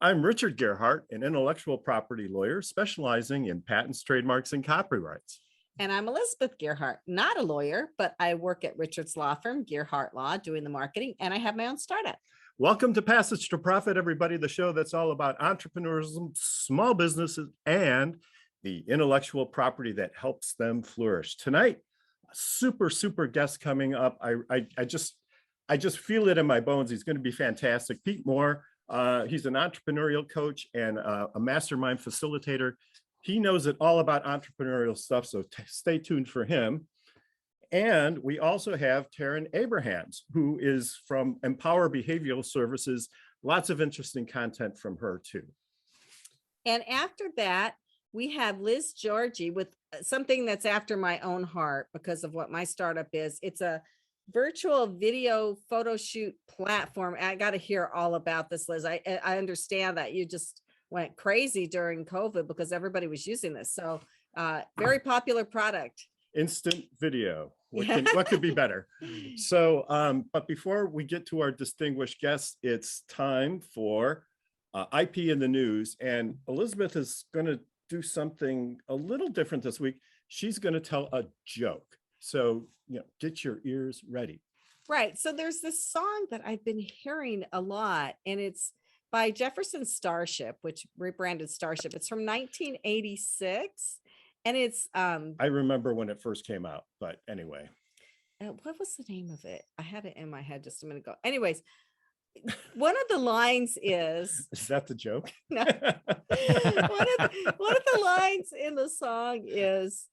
I'm Richard Gearhart, an intellectual property lawyer specializing in patents, trademarks, and copyrights. And I'm Elizabeth Gearhart, not a lawyer, but I work at Richard's law firm, Gearhart Law, doing the marketing, and I have my own startup. Welcome to Passage to Profit, everybody, the show that's all about entrepreneurism, small businesses, and the intellectual property that helps them flourish. Tonight, a super guest coming up. I just feel it in my bones. He's going to be fantastic. Pete Mohr. He's an entrepreneurial coach and a mastermind facilitator. He knows it all about entrepreneurial stuff, so stay tuned for him. And we also have Taryn Abrahams, who is from Empower Behavioral Services. Lots of interesting content from her too. And after that, we have Liz Giorgi with something that's after my own heart because of what my startup is. It's a virtual video photo shoot platform. I got to hear all about this, Liz. I understand that you just went crazy during COVID because everybody was using this. So very popular product. Instant video. What could be better? So, but before we get to our distinguished guests, it's time for IP in the news. And Elizabeth is going to do something a little different this week. She's going to tell a joke. So, get your ears ready. Right. So there's this song that I've been hearing a lot, and it's by Jefferson Starship, which rebranded Starship. It's from 1986. And it's I remember when it first came out, but anyway. What was the name of it? I had it in my head just a minute ago. Anyways, one of the lines is that the joke? No. one of the lines in the song is,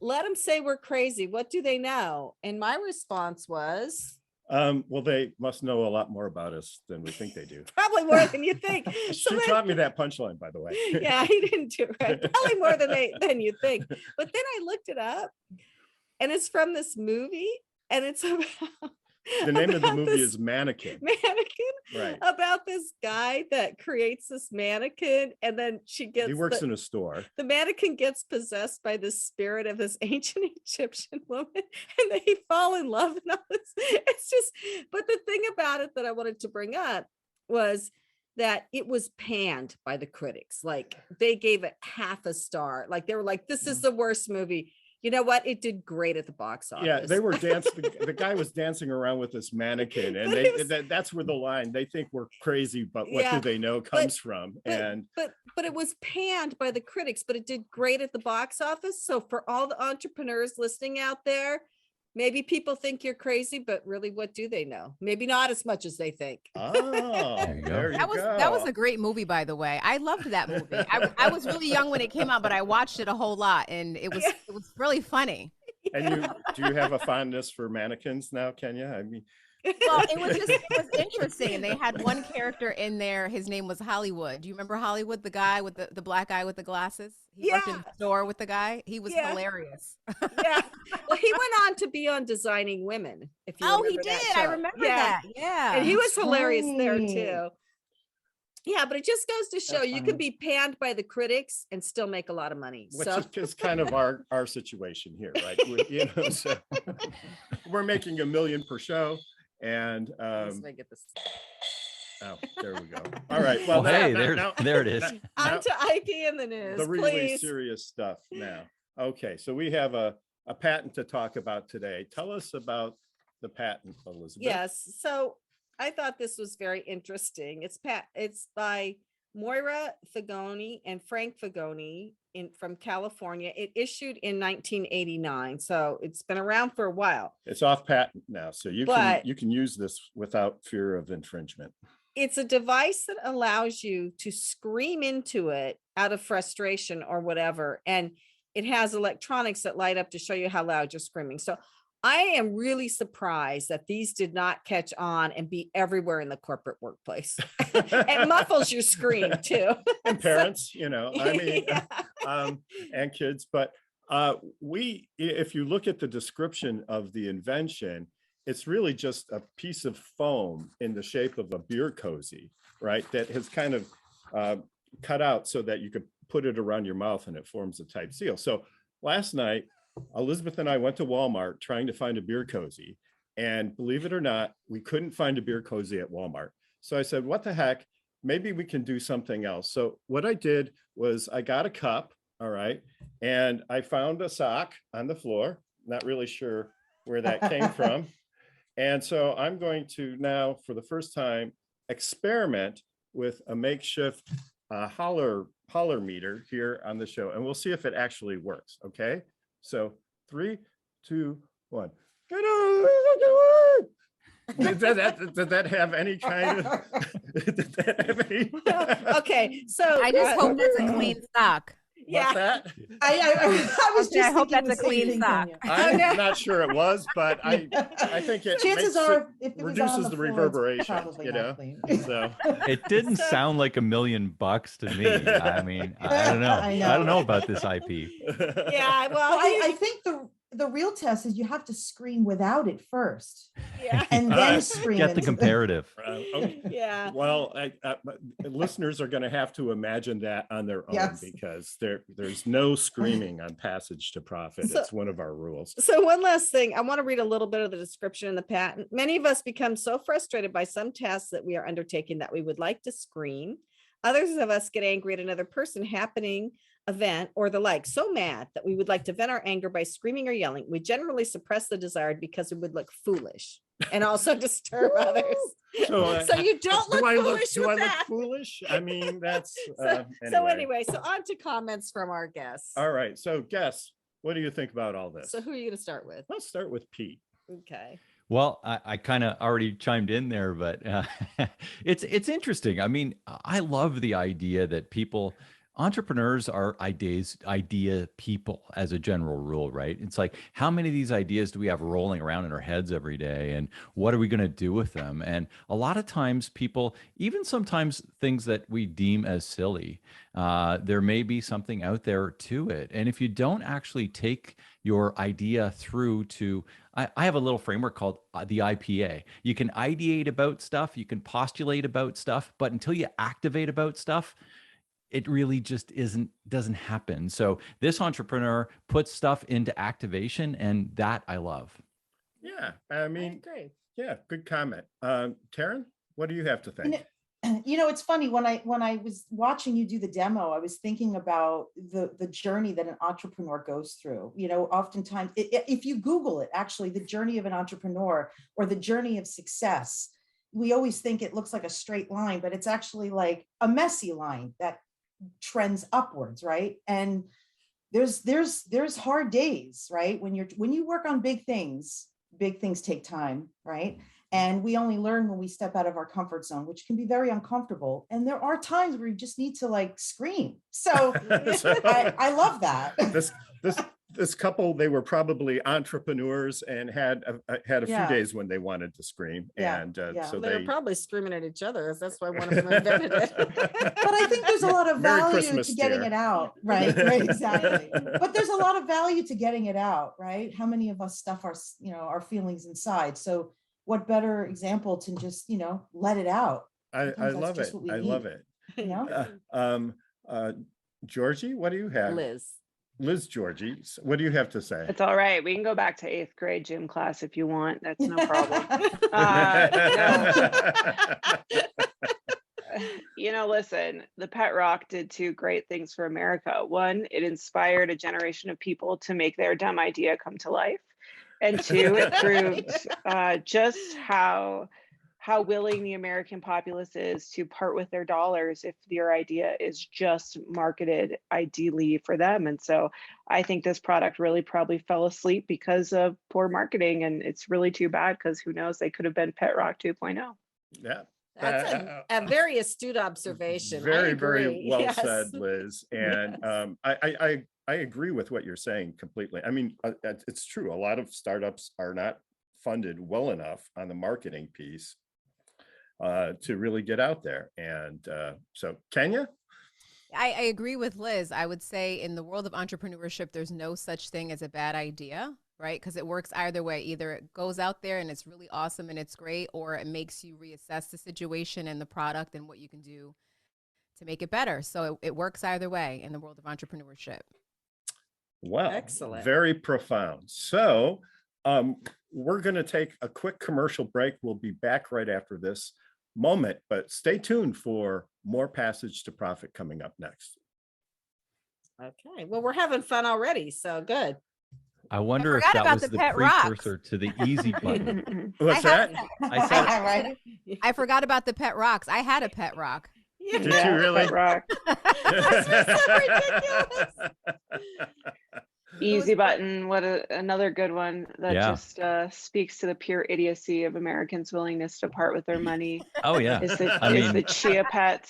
let them say we're crazy. What do they know? And my response was, well, they must know a lot more about us than we think they do. Probably more than you think. She taught me that punchline, by the way. Yeah, he didn't do it right. Probably more than you think. But then I looked it up, and it's from this movie, and it's about the name of the movie is Mannequin. Right. About this guy that creates this mannequin, and then he works in a store. The mannequin gets possessed by the spirit of this ancient Egyptian woman, and they fall in love and all this. It's just, but the thing about it that I wanted to bring up was that it was panned by the critics. Like, they gave it half a star. Like, they were like, this is the worst movie. You know what? It did great at the box office. Yeah, they were dancing. The guy was dancing around with this mannequin, and that's where the line, they think we're crazy, but what do they know comes from. But it was panned by the critics, but it did great at the box office. So for all the entrepreneurs listening out there, maybe people think you're crazy, but really, what do they know? Maybe not as much as they think. Oh, there you go. That was a great movie, by the way. I loved that movie. I was really young when it came out, but I watched it a whole lot, and it was really funny. And do you have a fondness for mannequins now, Kenya? I mean, well, it was interesting. And they had one character in there. His name was Hollywood. Do you remember Hollywood, the guy with the black guy with the glasses? He worked in the store with the guy. He was hilarious. Yeah. Well, he went on to be on Designing Women. If you he did. I remember that. Yeah. And he was hilarious there too. Yeah, but it just goes to show you can be panned by the critics and still make a lot of money. Which is kind of our situation here, right? So we're making $1 million per show. And oh, there we go. All right. Well, hey, there it is. On to IP in the news. The really serious stuff now. Okay, so we have a patent to talk about today. Tell us about the patent, Elizabeth. Yes. So I thought this was very interesting. It's by Moira Fagoni and Frank Fagoni from California. It issued in 1989, so it's been around for a while. It's off patent now, so you can use this without fear of infringement. It's a device that allows you to scream into it out of frustration or whatever, and it has electronics that light up to show you how loud you're screaming. So I am really surprised that these did not catch on and be everywhere in the corporate workplace. It muffles your scream too. And parents, and kids. But if you look at the description of the invention, it's really just a piece of foam in the shape of a beer cozy, right? That has kind of cut out so that you could put it around your mouth and it forms a tight seal. So last night, Elizabeth and I went to Walmart trying to find a beer cozy, and believe it or not, we couldn't find a beer cozy at Walmart. So I said, what the heck? maybe we can do something else. So what I did was I got a cup, all right, and I found a sock on the floor. Not really sure where that came from. And so I'm going to now, for the first time, experiment with a makeshift holler meter here on the show, and we'll see if it actually works. Okay, so 3, 2, 1. Did that have any kind of? Did that have any? Okay, so I just hope that's a clean sock. What's that? I was just I hope thinking that's the a same clean thing, sock. Tanya. I'm not sure it was, but I think it Chances makes are, if it was on reduces the floor, it's reverberation, probably you not know. clean. So It didn't So- sound like $1 million to me. I mean, I don't know. I I know. don't know about this IP. yeah, well, Well, I think the real test is you have to scream without it first, yeah, and then scream Get the into comparative. okay. yeah. Well, listeners are going to have to imagine that on their own, Yes. because there's no screaming on Passage to Profit. So- It's one of our rules. So one last thing, I want to read a little bit of the description in the patent. Many of us become so frustrated by some tasks that we are undertaking that we would like to scream. Others of us get angry at another person, happening, event, or the like, so mad that we would like to vent our anger by screaming or yelling. We generally suppress the desired because it would look foolish and also disturb others. So you don't look do I foolish do I with look that. foolish? I mean, that's So anyway, so on to comments from our guests. All right. So guess, what do you think about all this? So who are you going to start with? Let's start with Pete. Okay. Well, I kind of already chimed in there, but it's interesting. I mean, I love the idea that entrepreneurs are idea people as a general rule, right? It's like, how many of these ideas do we have rolling around in our heads every day? And what are we going to do with them? And a lot of times people, even sometimes things that we deem as silly, there may be something out there to it. And if you don't actually take your idea through to, I have a little framework called the IPA. You can ideate about stuff, you can postulate about stuff, but until you activate about stuff, it really just doesn't happen. So this entrepreneur puts stuff into activation, and that I love. Yeah, I mean, Great. yeah, good comment. Taryn, what do you have to think? It's funny, when I was watching you do the demo, I was thinking about the journey that an entrepreneur goes through. Oftentimes, if you Google it, actually, the journey of an entrepreneur or the journey of success, we always think it looks like a straight line, but it's actually like a messy line that trends upwards, right? And there's hard days, right? When you work on big things take time, right? And we only learn when we step out of our comfort zone, which can be very uncomfortable. And there are times where you just need to like scream. So I love that. This couple, they were probably entrepreneurs and had a few Yeah. days when they wanted to scream. Yeah, And yeah. so They were they probably screaming at each other. That's why one of them invented it. But I think there's a lot of Merry value Christmas, to getting dear. it out, right? Right, exactly. But there's a lot of value to getting it out, right? How many of us stuff our feelings inside? So what better example to just, let it out? I Sometimes that's love it. just what we I love need. it. Georgie, what do you have? Liz Giorgi, what do you have to say? It's all right. We can go back to 8th grade gym class if you want. That's no problem. Listen, the Pet Rock did 2 great things for America. One, it inspired a generation of people to make their dumb idea come to life. And 2, it proved just how willing the American populace is to part with their dollars if your idea is just marketed ideally for them. And so I think this product really probably fell asleep because of poor marketing. And it's really too bad, because who knows, they could have been Pet Rock 2.0. Yeah. That's a very astute observation. Very, very well Yes. said, Liz. And Yes. I agree with what you're saying completely. I mean, it's true. A lot of startups are not funded well enough on the marketing piece to really get out there. And so Kenya? I agree with Liz. I would say in the world of entrepreneurship, there's no such thing as a bad idea, right? Because it works either way. Either it goes out there and it's really awesome and it's great, or it makes you reassess the situation and the product and what you can do to make it better. So it works either way in the world of entrepreneurship. Wow. Excellent. Very profound. So we're going to take a quick commercial break. We'll be back right after this. moment, but stay tuned for more Passage to Profit coming up next. Okay, well, we're having fun already, so good. I wonder if forgot that about was the the pet rocks. precursor to the easy button. What's I had- that? I said, Right? I forgot about the pet rocks. I had a pet rock. Yeah. Did you really? Pet rock. Easy button. Another good one that Yeah. just speaks to the pure idiocy of Americans' willingness to part with their money. oh yeah. Is the I is mean, the Chia Pet.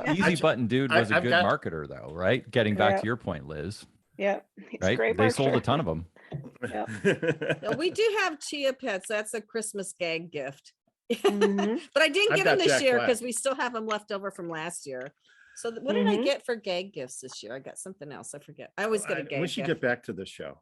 Easy button dude was a I've good got- marketer though, right? Getting back Yeah. to your point, Liz, Yeah, he's a right? great They sold a marketer. ton of them. No, we do have Chia Pets. That's a Christmas gag gift. Mhm. But I didn't I've get got them this Jack year Black. because we still have them left over from last year. So what did I Mhm. get for gag gifts this year? I got something else. I forget. I always get a gag We should gift. get back to the show.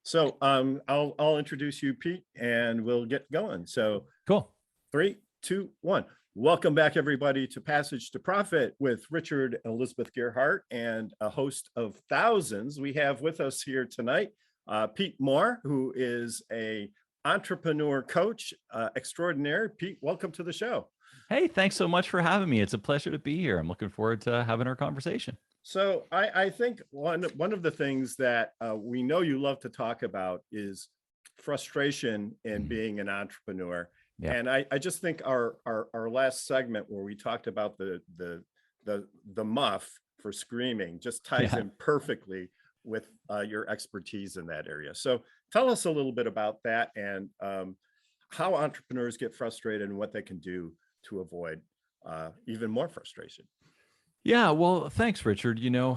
So I'll introduce you, Pete, and we'll get going. So Cool. 3, 2, 1. Welcome back, everybody, to Passage to Profit with Richard and Elizabeth Gearhart and a host of thousands. We have with us here tonight Pete Mohr, who is a entrepreneur coach extraordinaire. Pete, welcome to the show. Hey, thanks so much for having me. It's a pleasure to be here. I'm looking forward to having our conversation. So I think one of the things that we know you love to talk about is frustration in being an entrepreneur. Yeah. And I just think our last segment where we talked about the muff for screaming just ties in perfectly with your expertise in that area. So tell us a little bit about that and how entrepreneurs get frustrated and what they can do to avoid even more frustration. Yeah, well, thanks, Richard. You know,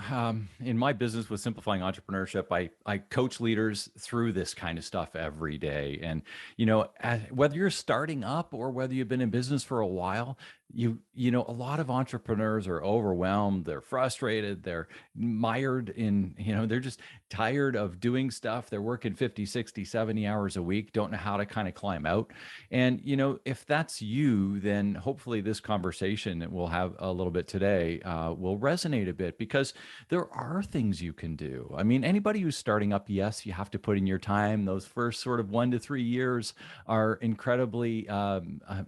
in my business with Simplifying Entrepreneurship, I coach leaders through this kind of stuff every day. And, you know, whether you're starting up or whether you've been in business for a while, you know, a lot of entrepreneurs are overwhelmed, they're frustrated, they're mired in, you know, they're just tired of doing stuff. They're working 50, 60, 70 hours a week, don't know how to kind of climb out. And, you know, if that's you, then hopefully this conversation that we'll have a little bit today will resonate a bit because there are things you can do. I mean, anybody who's starting up, yes, you have to put in your time. Those first sort of 1 to 3 years are incredibly,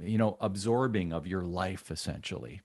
you know, absorbing of your life, essentially.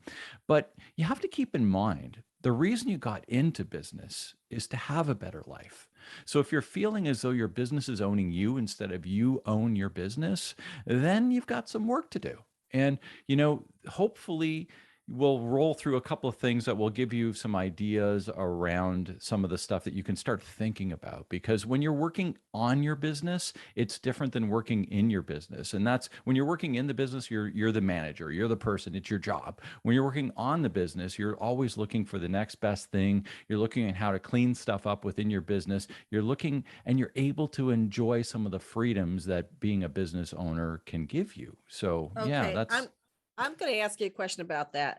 But you have to keep in mind, the reason you got into business is to have a better life. So if you're feeling as though your business is owning you instead of you own your business, then you've got some work to do. And, you know, hopefully we'll roll through a couple of things that will give you some ideas around some of the stuff that you can start thinking about. Because when you're working on your business, it's different than working in your business. And that's when you're working in the business, you're the manager, you're the person, it's your job. When you're working on the business, you're always looking for the next best thing. You're looking at how to clean stuff up within your business. You're looking and you're able to enjoy some of the freedoms that being a business owner can give you. So yeah, that's... I'm going to ask you a question about that.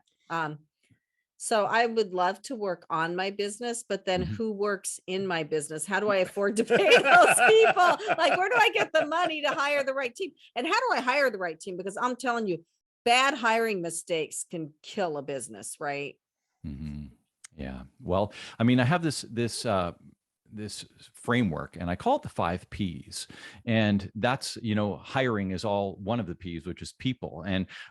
So I would love to work on my business, but then who works in my business? How do I afford to pay those people? Like, where do I get the money to hire the right team? And how do I hire the right team? Because I'm telling you, bad hiring mistakes can kill a business, right? Yeah. Well, I mean, I have this framework and I call it the 5 P's. And that's, you know, hiring is all one of the P's, which is people.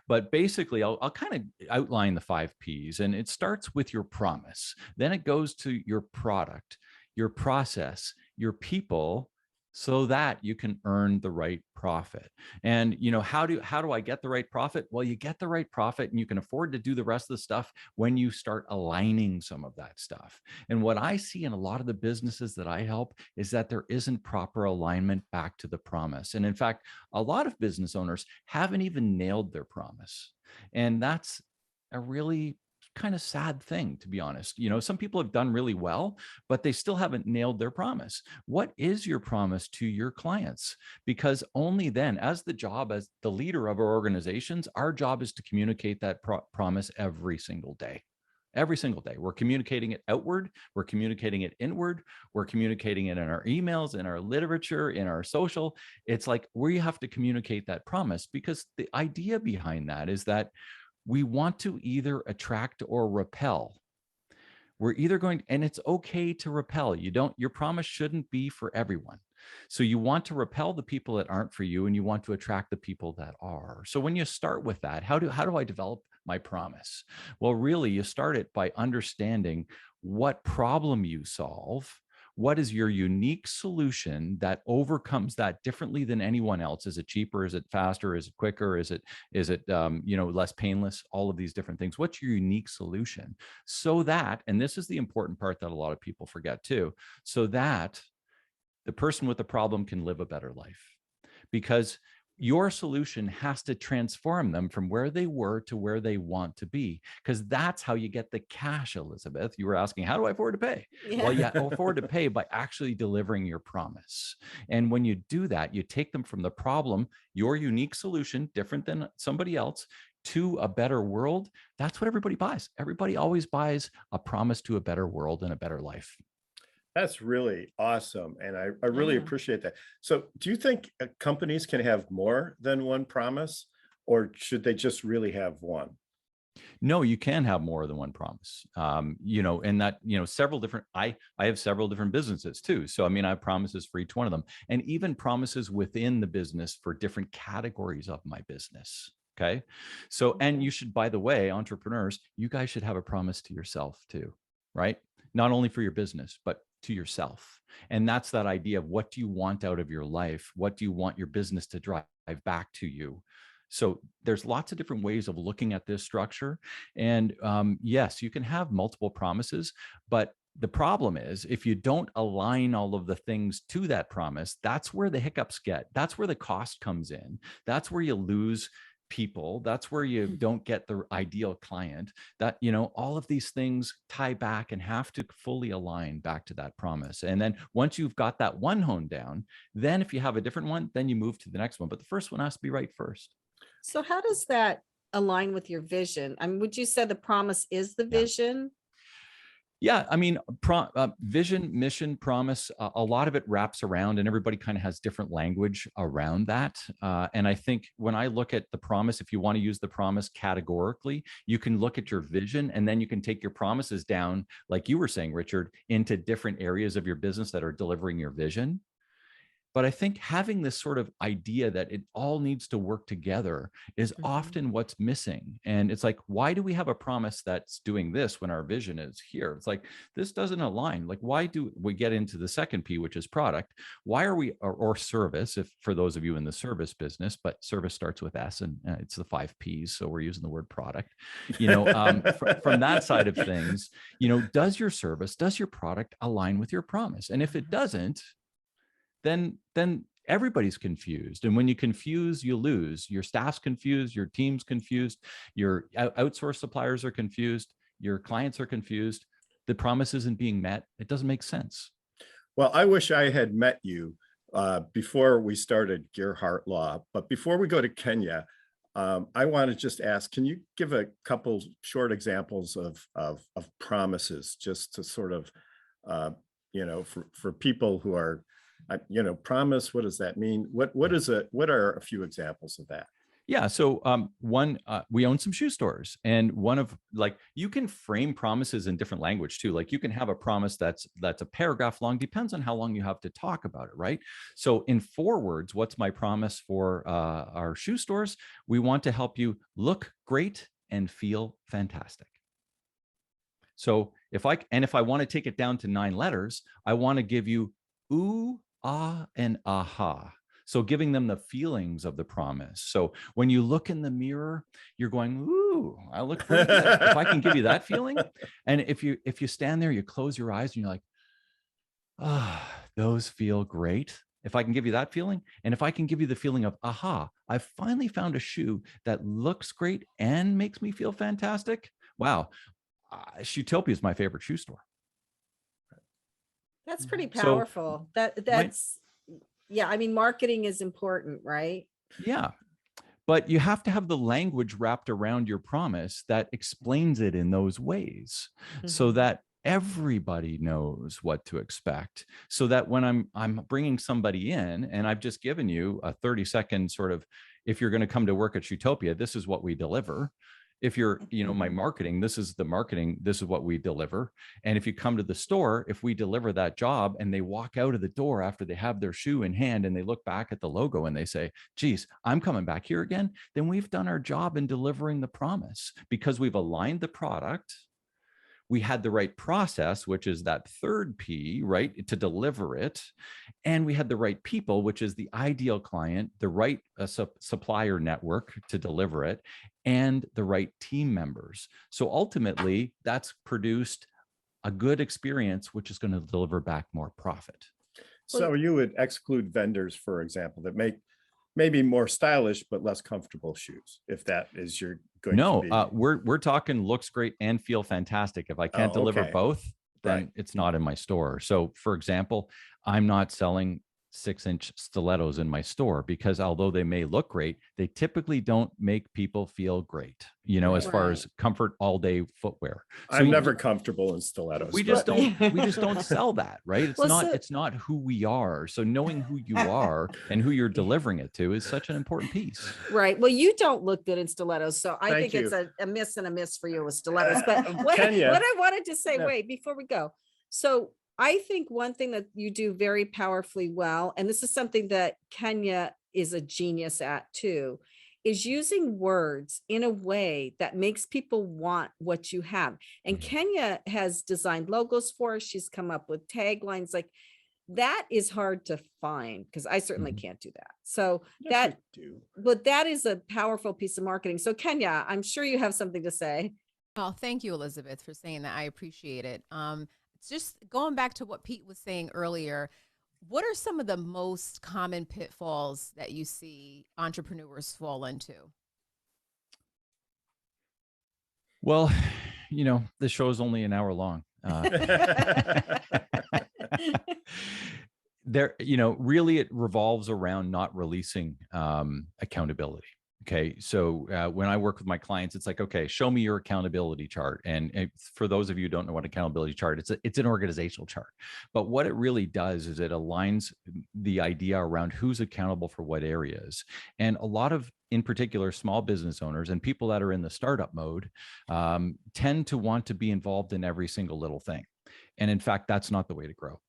But basically I'll kind of outline the 5 P's, and it starts with your promise. Then it goes to your product, your process, your people, so that you can earn the right profit. And, you know, how do I get the right profit? Well, you get the right profit and you can afford to do the rest of the stuff when you start aligning some of that stuff. And what I see in a lot of the businesses that I help is that there isn't proper alignment back to the promise. And in fact, a lot of business owners haven't even nailed their promise. And that's a really kind of sad thing, to be honest. You know, some people have done really well, but they still haven't nailed their promise. What is your promise to your clients? Because only then, as the leader of our organizations, our job is to communicate that promise every single day. Every single day. We're communicating it outward. We're communicating it inward. We're communicating it in our emails, in our literature, in our social. It's like we have to communicate that promise, because the idea behind that is that we want to either attract or repel. We're either going, and it's okay to repel. Your promise shouldn't be for everyone. So you want to repel the people that aren't for you, and you want to attract the people that are. So when you start with that, how do I develop my promise? Well, really, you start it by understanding what problem you solve. What is your unique solution that overcomes that differently than anyone else? Is it cheaper? Is it faster? Is it quicker? Is it less painless? All of these different things. What's your unique solution? So that, and this is the important part that a lot of people forget too, so that the person with the problem can live a better life, because your solution has to transform them from where they were to where they want to be, because that's how you get the cash. Elizabeth, you were asking, how do I afford to pay? Yeah. Well, you afford to pay by actually delivering your promise. And when you do that, you take them from the problem, your unique solution, different than somebody else, to a better world. That's what everybody buys. Everybody always buys a promise to a better world and a better life. That's really awesome. And I really Yeah. appreciate that. So do you think companies can have more than one promise, or should they just really have one? No, you can have more than one promise. And that, several different, I have several different businesses too. So, I mean, I have promises for each one of them, and even promises within the business for different categories of my business. Okay. So, and you should, by the way, entrepreneurs, you guys should have a promise to yourself too, right? Not only for your business, but to yourself. And that's that idea of, what do you want out of your life? What do you want your business to drive back to you? So there's lots of different ways of looking at this structure. And yes, you can have multiple promises, but the problem is, if you don't align all of the things to that promise, that's where the hiccups get. That's where the cost comes in. That's where you lose people. That's where you don't get the ideal client. That, all of these things tie back and have to fully align back to that promise. And then once you've got that one honed down, then if you have a different one, then you move to the next one. But the first one has to be right first. So how does that align with your vision? I mean, would you say the promise is the vision? Yeah, I mean, vision, mission, promise, a lot of it wraps around, and everybody kind of has different language around that. And I think when I look at the promise, if you want to use the promise categorically, you can look at your vision, and then you can take your promises down, like you were saying, Richard, into different areas of your business that are delivering your vision. But I think having this sort of idea that it all needs to work together is often what's missing. And it's like, why do we have a promise that's doing this when our vision is here? It's like, this doesn't align. Like, why do we get into the second P, which is product? Why are we, or service, if for those of you in the service business, but service starts with S, and it's the 5 Ps. So we're using the word product, from that side of things, does your service, does your product align with your promise? And if it doesn't, then everybody's confused. And when you confuse, you lose. Your staff's confused, your team's confused, your outsourced suppliers are confused, your clients are confused. The promise isn't being met. It doesn't make sense. Well, I wish I had met you before we started Gearhart Law. But before we go to Kenya, I want to just ask, can you give a couple short examples of promises, just to sort of, for people who are, promise, what does that mean? What are a few examples of that? Yeah. So we own some shoe stores, and you can frame promises in different language too. Like, you can have a promise that's a paragraph long, depends on how long you have to talk about it, right? So in 4 words, what's my promise for our shoe stores? We want to help you look great and feel fantastic. So if I want to take it down to 9 letters, I want to give you ooh, ah, and aha. So giving them the feelings of the promise. So when you look in the mirror, you're going, ooh, I look pretty good. If I can give you that feeling. And if you stand there, you close your eyes and you're like, those feel great. If I can give you that feeling, and if I can give you the feeling of, aha, I finally found a shoe that looks great and makes me feel fantastic. Wow. Shoetopia is my favorite shoe store. That's pretty powerful. That's yeah. I mean, marketing is important, right? Yeah. But you have to have the language wrapped around your promise that explains it in those ways, so that everybody knows what to expect. So that when I'm bringing somebody in, and I've just given you a 30-second sort of, if you're going to come to work at Shoetopia, this is what we deliver. If you're, my marketing, this is the marketing, this is what we deliver. And if you come to the store, if we deliver that job and they walk out of the door after they have their shoe in hand and they look back at the logo and they say, geez, I'm coming back here again, then we've done our job in delivering the promise because we've aligned the product. We had the right process, which is that third P, right, to deliver it. And we had the right people, which is the ideal client, the right supplier network to deliver it, and the right team members. So ultimately, that's produced a good experience, which is going to deliver back more profit. So you would exclude vendors, for example, that make maybe more stylish but less comfortable shoes, if that is your going to be. We're talking looks great and feel fantastic. If I can't deliver both, then it's not in my store. So for example, I'm not selling 6-inch stilettos in my store because although they may look great, they typically don't make people feel great, as far as comfort all day footwear. So I'm never comfortable in stilettos. We just don't sell that, right? It's not who we are. So knowing who you are and who you're delivering it to is such an important piece. Right. Well, you don't look good in stilettos. So I think it's a miss and a miss for you with stilettos. But what I wanted to say, wait, before we go. So I think one thing that you do very powerfully well, and this is something that Kenya is a genius at too, is using words in a way that makes people want what you have. And Kenya has designed logos for us. She's come up with taglines. Like that is hard to find because I certainly can't do that. So but that is a powerful piece of marketing. So Kenya, I'm sure you have something to say. Oh, thank you, Elizabeth, for saying that. I appreciate it. Just going back to what Pete was saying earlier, what are some of the most common pitfalls that you see entrepreneurs fall into? Well, the show is only an hour long. Really it revolves around not releasing accountability. Okay. So when I work with my clients, it's like, okay, show me your accountability chart. And for those of you who don't know what accountability chart, it's an organizational chart. But what it really does is it aligns the idea around who's accountable for what areas. And a lot of, in particular, small business owners and people that are in the startup mode tend to want to be involved in every single little thing. And in fact, that's not the way to grow.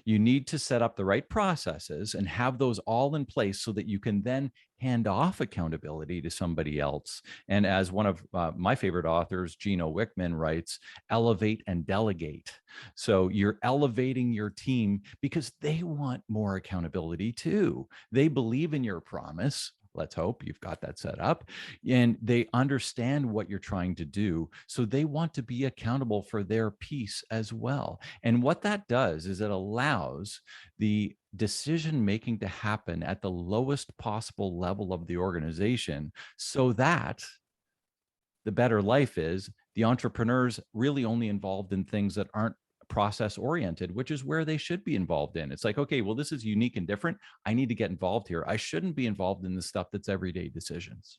You need to set up the right processes and have those all in place so that you can then hand off accountability to somebody else. And as one of my favorite authors, Gino Wickman, writes, elevate and delegate. So you're elevating your team because they want more accountability too. They believe in your promise. Let's hope you've got that set up, and they understand what you're trying to do. So they want to be accountable for their piece as well. And what that does is it allows the decision making to happen at the lowest possible level of the organization so that the better life is the entrepreneurs really only involved in things that aren't process oriented, which is where they should be involved in. It's like, okay, well, this is unique and different. I need to get involved here. I shouldn't be involved in the stuff that's everyday decisions.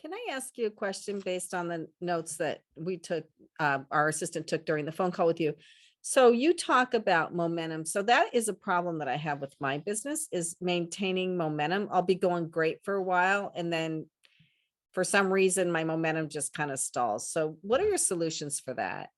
Can I ask you a question based on the notes that we took, our assistant took during the phone call with you? So you talk about momentum. So that is a problem that I have with my business is maintaining momentum. I'll be going great for a while, and then for some reason, my momentum just kind of stalls. So what are your solutions for that?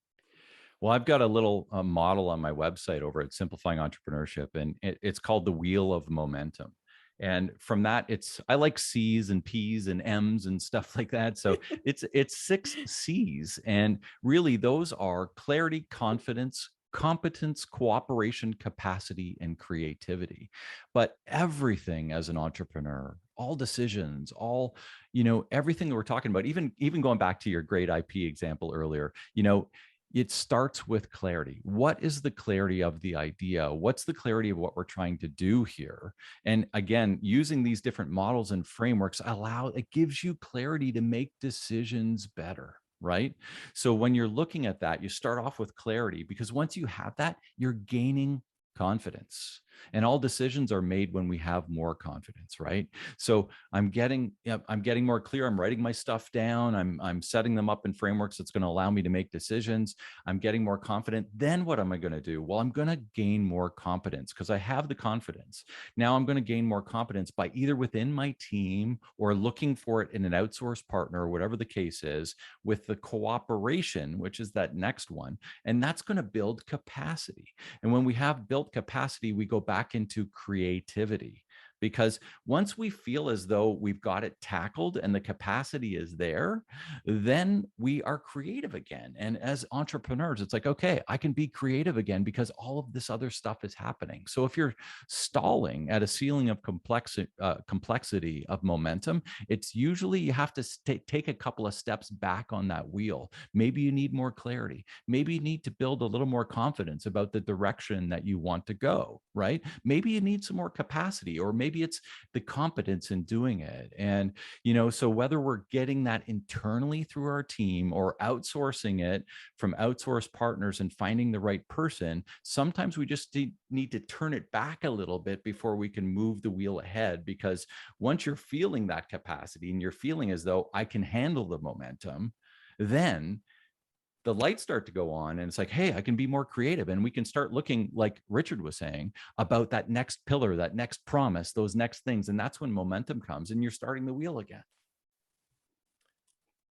Well, I've got a little model on my website over at Simplifying Entrepreneurship, and it's called the Wheel of Momentum. And from that, I like C's and P's and M's and stuff like that. So it's 6 C's. And really those are clarity, confidence, competence, cooperation, capacity, and creativity. But everything as an entrepreneur, all decisions, all, everything that we're talking about, even going back to your great IP example earlier, it starts with clarity. What is the clarity of the idea? What's the clarity of what we're trying to do here? And again, using these different models and frameworks it gives you clarity to make decisions better, right? So when you're looking at that, you start off with clarity because once you have that, you're gaining confidence. And all decisions are made when we have more confidence, right? So I'm getting more clear. I'm writing my stuff down. I'm setting them up in frameworks that's going to allow me to make decisions. I'm getting more confident. Then what am I going to do? Well, I'm going to gain more competence because I have the confidence. Now I'm going to gain more competence by either within my team or looking for it in an outsourced partner, or whatever the case is, with the cooperation, which is that next one. And that's going to build capacity. And when we have built capacity, we go back into creativity. Because once we feel as though we've got it tackled and the capacity is there, then we are creative again. And as entrepreneurs, it's like, okay, I can be creative again because all of this other stuff is happening. So if you're stalling at a ceiling of complexity of momentum, it's usually you have to take a couple of steps back on that wheel. Maybe you need more clarity. Maybe you need to build a little more confidence about the direction that you want to go, right? Maybe you need some more capacity, or maybe it's the competence in doing it. And, so whether we're getting that internally through our team or outsourcing it from outsourced partners and finding the right person, sometimes we just need to turn it back a little bit before we can move the wheel ahead. Because once you're feeling that capacity and you're feeling as though I can handle the momentum, then the lights start to go on and it's like, hey, I can be more creative, and we can start looking, like Richard was saying, about that next pillar, that next promise, those next things. And that's when momentum comes and you're starting the wheel again.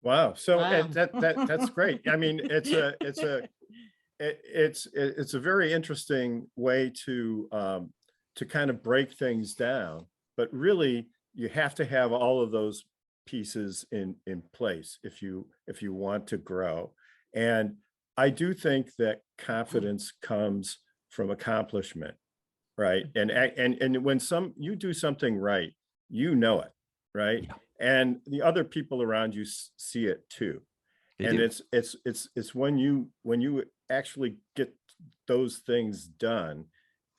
Wow. So Wow. that's great. I mean, it's a very interesting way to kind of break things down, but really you have to have all of those pieces in place if you want to grow. And I do think that confidence comes from accomplishment, right? And when you do something right, it, right? Yeah. And the other people around you see it too. And it's when you actually get those things done,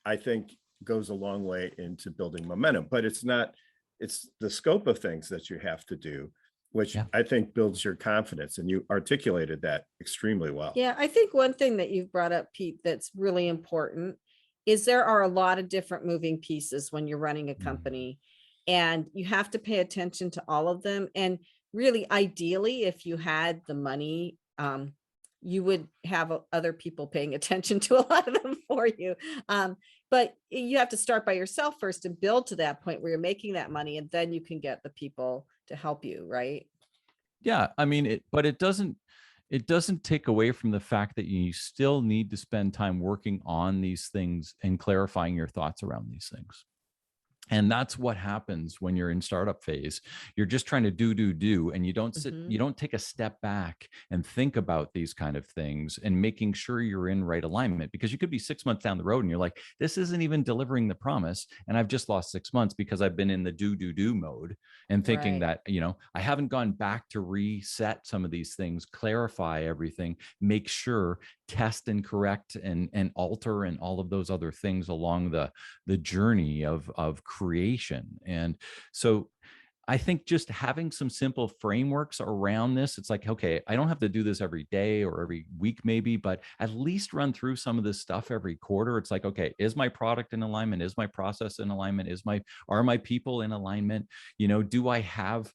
I think goes a long way into building momentum. But it's the scope of things that you have to do, which I think builds your confidence, and you articulated that extremely well. Yeah, I think one thing that you've brought up, Pete, that's really important is there are a lot of different moving pieces when you're running a company, and you have to pay attention to all of them. And really, ideally, if you had the money, you would have other people paying attention to a lot of them for you. But you have to start by yourself first and build to that point where you're making that money, and then you can get the people to help you, right? Yeah, I mean, it doesn't take away from the fact that you still need to spend time working on these things and clarifying your thoughts around these things. And that's what happens when you're in startup phase. You're just trying to do, and you don't you don't take a step back and think about these kind of things and making sure you're in right alignment, because you could be 6 months down the road and you're like, this isn't even delivering the promise. And I've just lost 6 months because I've been in the do mode and thinking that, I haven't gone back to reset some of these things, clarify everything, make sure, test and correct and alter and all of those other things along the journey of creation. And so I think just having some simple frameworks around this, it's like, okay, I don't have to do this every day or every week maybe, but at least run through some of this stuff every quarter. It's like, okay, is my product in alignment? Is my process in alignment? Are my people in alignment? Do I have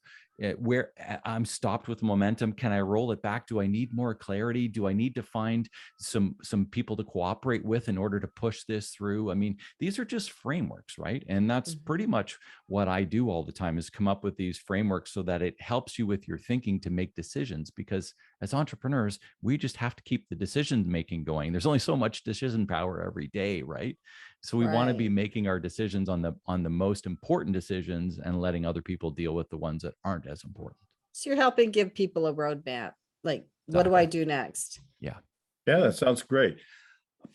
where I'm stopped with momentum? Can I roll it back? Do I need more clarity? Do I need to find some people to cooperate with in order to push this through? I mean, these are just frameworks, right? And that's pretty much what I do all the time, is come up with these frameworks so that it helps you with your thinking to make decisions. Because as entrepreneurs, we just have to keep the decision making going. There's only so much decision power every day, right? So we want to be making our decisions on the most important decisions and letting other people deal with the ones that aren't as important. So you're helping give people a roadmap. Like, what do I do next? Yeah, that sounds great.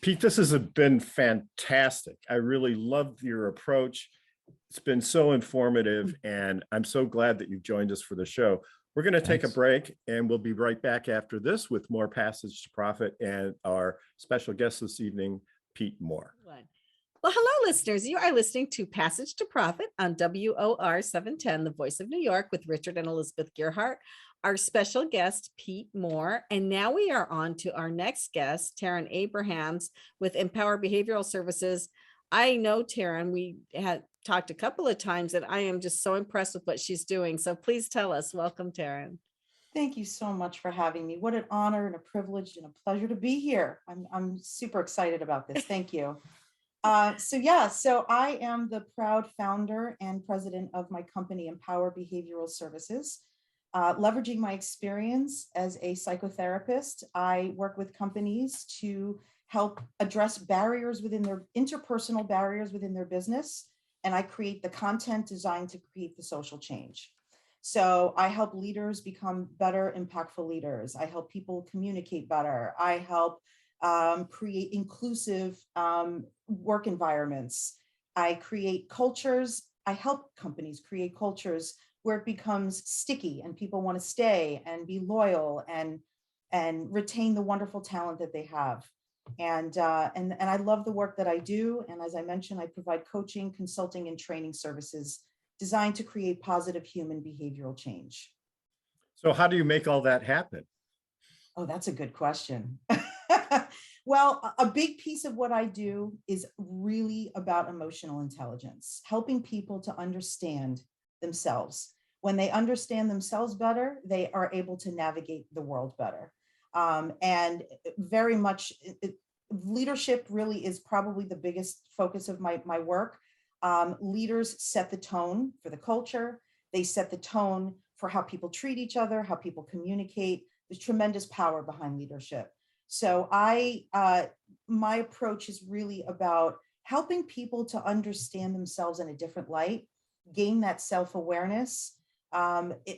Pete, this has been fantastic. I really loved your approach. It's been so informative, and I'm so glad that you've joined us for the show. We're going to take a break, and we'll be right back after this with more Passage to Profit and our special guest this evening, Pete Mohr. Well, hello, listeners. You are listening to Passage to Profit on WOR 710, the Voice of New York, with Richard and Elizabeth Gearhart, our special guest, Pete Mohr. And now we are on to our next guest, Taryn Abrahams with Empower Behavioral Services, I know Taryn, we had talked a couple of times, and I am just so impressed with what she's doing. So please tell us. Welcome, Taryn. Thank you so much for having me. What an honor and a privilege and a pleasure to be here. I'm super excited about this. Thank you. So I am the proud founder and president of my company, Empower Behavioral Services. Leveraging my experience as a psychotherapist, I work with companies to help address barriers within their interpersonal barriers within their business. And I create the content designed to create the social change. So I help leaders become better, impactful leaders. I help people communicate better. I help create inclusive work environments. I create cultures. I help companies create cultures where it becomes sticky and people want to stay and be loyal and retain the wonderful talent that they have. And I love the work that I do. And as I mentioned, I provide coaching, consulting, and training services designed to create positive human behavioral change. So how do you make all that happen? Oh, that's a good question. Well, a big piece of what I do is really about emotional intelligence, helping people to understand themselves. When they understand themselves better, they are able to navigate the world better. And very much leadership really is probably the biggest focus of my work. Leaders set the tone for the culture. They set the tone for how people treat each other, how people communicate. There's tremendous power behind leadership. So my approach is really about helping people to understand themselves in a different light, gain that self-awareness,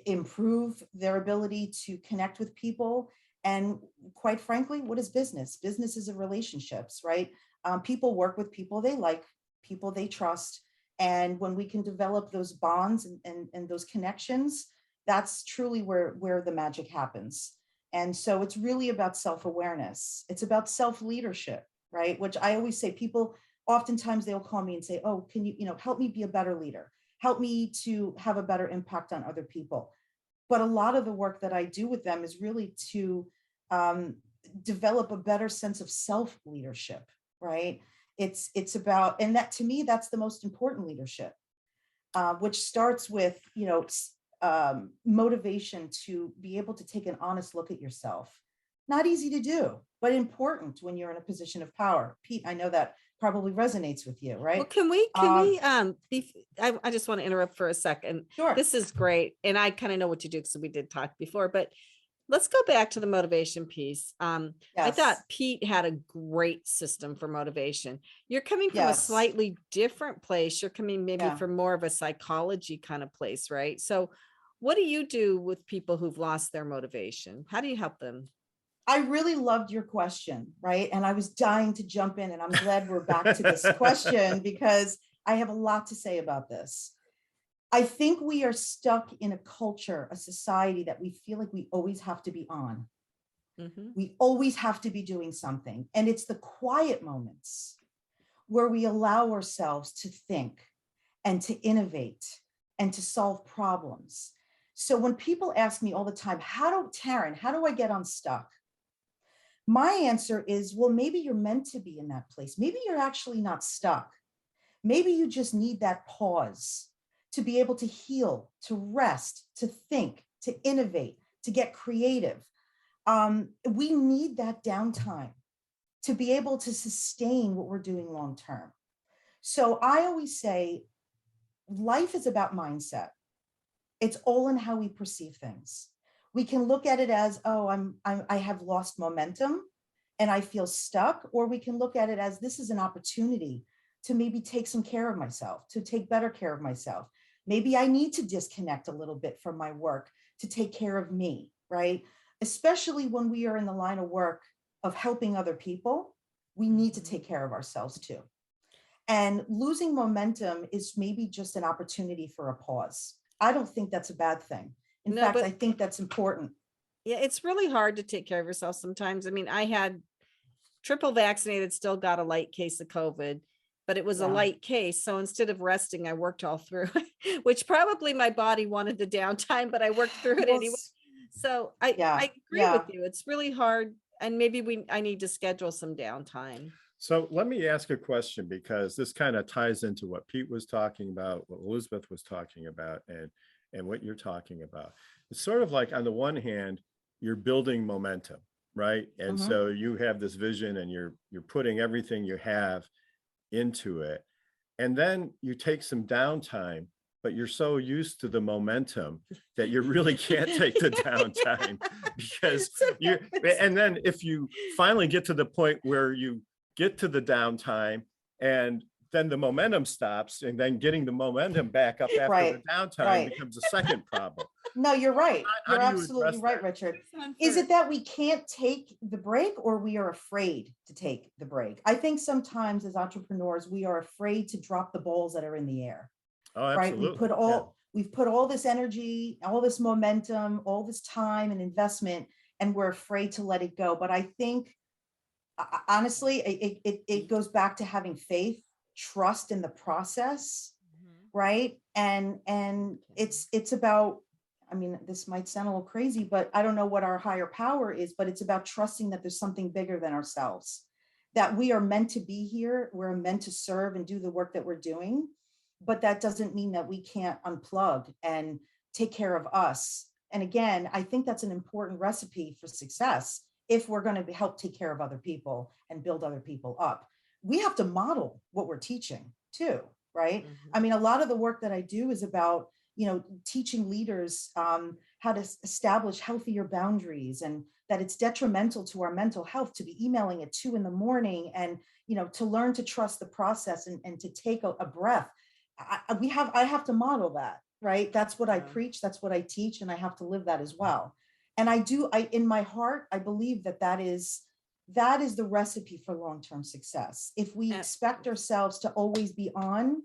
improve their ability to connect with people. And quite frankly, what is business? Business is a relationships, right? People work with people they like, people they trust. And when we can develop those bonds and those connections, that's truly where the magic happens. And so it's really about self-awareness. It's about self-leadership, right? Which I always say, people, oftentimes they'll call me and say, oh, can you help me be a better leader? Help me to have a better impact on other people. But a lot of the work that I do with them is really to develop a better sense of self-leadership, right? It's about, and that to me, that's the most important leadership, which starts with, motivation to be able to take an honest look at yourself. Not easy to do, but important when you're in a position of power. Pete, I know that probably resonates with you, right? Well, I just want to interrupt for a second. Sure. This is great. And I kind of know what you do because we did talk before, but let's go back to the motivation piece. I thought Yes. Pete had a great system for motivation. You're coming from a Yes. slightly different place. You're coming maybe Yeah. from more of a psychology kind of place, right? So what do you do with people who've lost their motivation? How do you help them? I really loved your question, right? And I was dying to jump in, and I'm glad we're back to this question because I have a lot to say about this. I think we are stuck in a culture, a society that we feel like we always have to be on. Mhm. We always have to be doing something. And it's the quiet moments where we allow ourselves to think and to innovate and to solve problems. So when people ask me all the time, Taryn, how do I get unstuck? My answer is, well, maybe you're meant to be in that place. Maybe you're actually not stuck. Maybe you just need that pause to be able to heal, to rest, to think, to innovate, to get creative. We need that downtime to be able to sustain what we're doing long term. So I always say, life is about mindset. It's all in how we perceive things. We can look at it as, oh, I have lost momentum and I feel stuck, or we can look at it as, this is an opportunity to maybe take some care of myself, to take better care of myself. Maybe I need to disconnect a little bit from my work to take care of me, right? Especially when we are in the line of work of helping other people, we need to take care of ourselves too. And losing momentum is maybe just an opportunity for a pause. I don't think that's a bad thing. In fact, I think that's important. Yeah, it's really hard to take care of yourself sometimes. I mean, I had triple vaccinated, still got a light case of COVID, but it was a light case. So instead of resting, I worked all through, which probably my body wanted the downtime, but I worked through it anyway. So I agree with you. It's really hard. And maybe I need to schedule some downtime. So let me ask a question, because this kind of ties into what Pete was talking about, what Elizabeth was talking about, and what you're talking about. It's sort of like, on the one hand, you're building momentum, right? And Mhm. so you have this vision and you're putting everything you have into it. And then you take some downtime, but you're so used to the momentum that you really can't take the downtime, because you, and then if you finally get to the point where you get to the downtime and then the momentum stops, and then getting the momentum back up after Right, the downtime right. becomes a second problem. No, you're right. How You're do you absolutely address right, that? Richard. Is it that we can't take the break, or we are afraid to take the break? I think sometimes as entrepreneurs, we are afraid to drop the balls that are in the air, Oh, right? absolutely. We've put all this energy, all this momentum, all this time and investment, and we're afraid to let it go. But I think honestly, it goes back to having faith, trust in the process, right? And it's about, I mean, this might sound a little crazy, but I don't know what our higher power is, but it's about trusting that there's something bigger than ourselves, that we are meant to be here, we're meant to serve and do the work that we're doing. But that doesn't mean that we can't unplug and take care of us. And again, I think that's an important recipe for success. If we're going to help take care of other people and build other people up, we have to model what we're teaching too, right? I mean, a lot of the work that I do is about, teaching leaders how to establish healthier boundaries, and that it's detrimental to our mental health to be emailing at 2 a.m. and, to learn to trust the process and to take a breath. I have to model that, right? That's what I preach. That's what I teach. And I have to live that as well. And in my heart, I believe that is the recipe for long-term success. If we expect ourselves to always be on,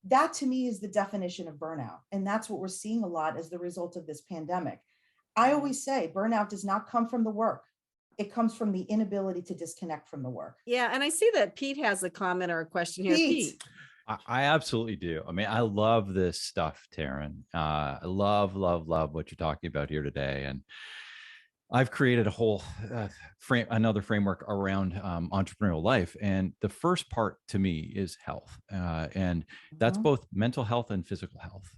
that to me is the definition of burnout. And that's what we're seeing a lot as the result of this pandemic. I always say burnout does not come from the work. It comes from the inability to disconnect from the work. Yeah. And I see that Pete has a comment or a question here. Pete. I absolutely do. I mean, I love this stuff, Taryn. I love what you're talking about here today. And I've created a whole another framework around entrepreneurial life. And the first part to me is health. And that's both mental health and physical health.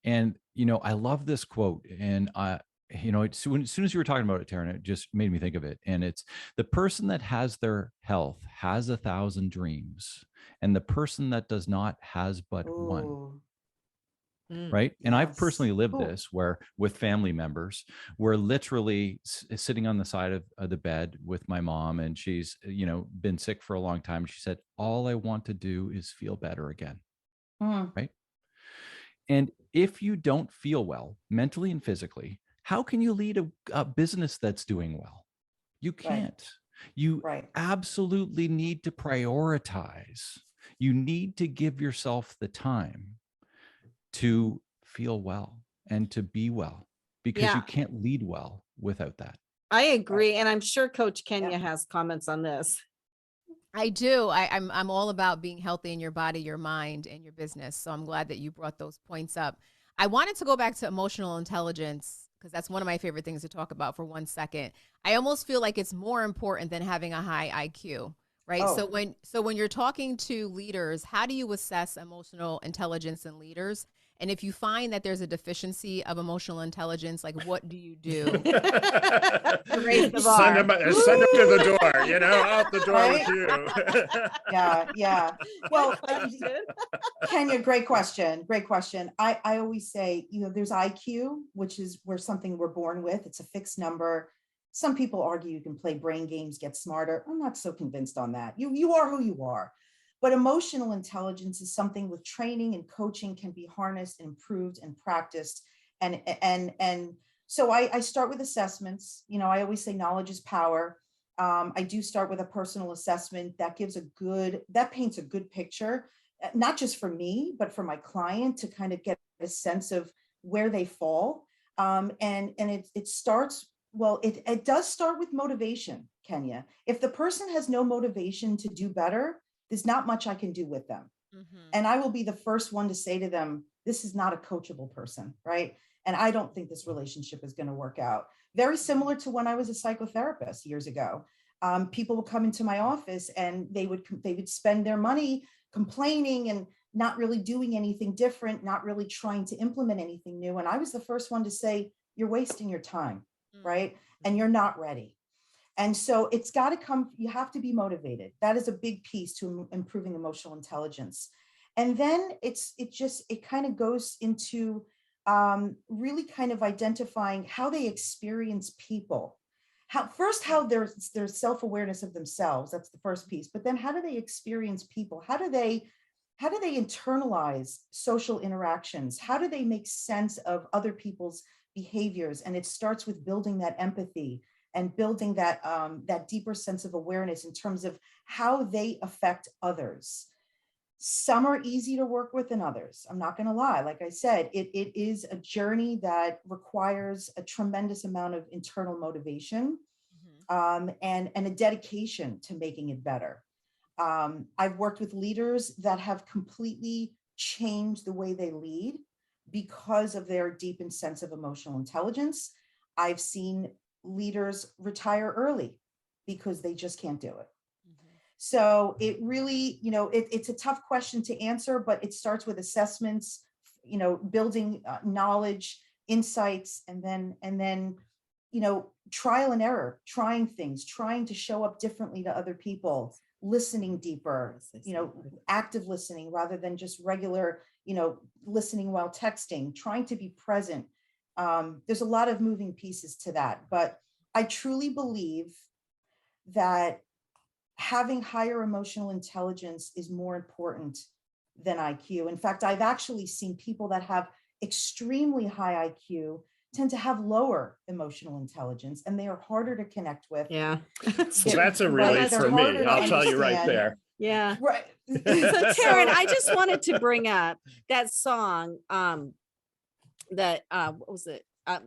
And, I love this quote. And, as soon as you were talking about it, Taryn, it just made me think of it. And it's, the person that has their health has 1,000 dreams, and the person that does not has but one. Right. And I've personally lived this, where with family members, we're literally sitting on the side of the bed with my mom, and she's, been sick for a long time. She said, all I want to do is feel better again. Right. And if you don't feel well mentally and physically, how can you lead a business that's doing well? You can't. You absolutely need to prioritize. You need to give yourself the time to feel well and to be well, because you can't lead well without that. I agree. And I'm sure Coach Kenya has comments on this. I do. I'm all about being healthy in your body, your mind, and your business. So I'm glad that you brought those points up. I wanted to go back to emotional intelligence, because that's one of my favorite things to talk about for 1 second. I almost feel like it's more important than having a high IQ, right? So when you're talking to leaders, how do you assess emotional intelligence in leaders? And if you find that there's a deficiency of emotional intelligence, like, what do you do? Raise the bar. Send them to the door, out the door with you. Yeah. Well, Kenya, great question. I always say, there's IQ, which is something we're born with. It's a fixed number. Some people argue you can play brain games, get smarter. I'm not so convinced on that. You are who you are. But emotional intelligence is something with training and coaching can be harnessed, improved, and practiced. And so I start with assessments. I always say knowledge is power. I do start with a personal assessment that paints a good picture, not just for me, but for my client, to kind of get a sense of where they fall. And it starts, it does start with motivation, Kenya. If the person has no motivation to do better, there's not much I can do with them. And I will be the first one to say to them, this is not a coachable person, right? And I don't think this relationship is going to work out. Very similar to when I was a psychotherapist years ago. People would come into my office and they would spend their money complaining and not really doing anything different, not really trying to implement anything new. And I was the first one to say, you're wasting your time, right? And you're not ready. And so it's got to come, you have to be motivated. That is a big piece to improving emotional intelligence. And then it kind of goes into really kind of identifying how they experience people. How their self-awareness of themselves, that's the first piece, but then how do they experience people? How do they internalize social interactions? How do they make sense of other people's behaviors? And it starts with building that empathy and building that deeper sense of awareness in terms of how they affect others. Some are easy to work with than others. I'm not going to lie. Like I said, it is a journey that requires a tremendous amount of internal motivation, and a dedication to making it better. I've worked with leaders that have completely changed the way they lead because of their deep and sense of emotional intelligence. I've seen leaders retire early because they just can't do it. So it really, it's a tough question to answer, but it starts with assessments, building knowledge, insights, and then, trial and error, trying things, trying to show up differently to other people, listening deeper, active listening rather than just regular, listening while texting, trying to be present. There's a lot of moving pieces to that, but I truly believe that having higher emotional intelligence is more important than IQ. In fact, I've actually seen people that have extremely high IQ tend to have lower emotional intelligence, and they are harder to connect with. Yeah. Well, that's a relief for me. I'll tell you right there. Yeah. Right. So Taryn, I just wanted to bring up that song that what was it? I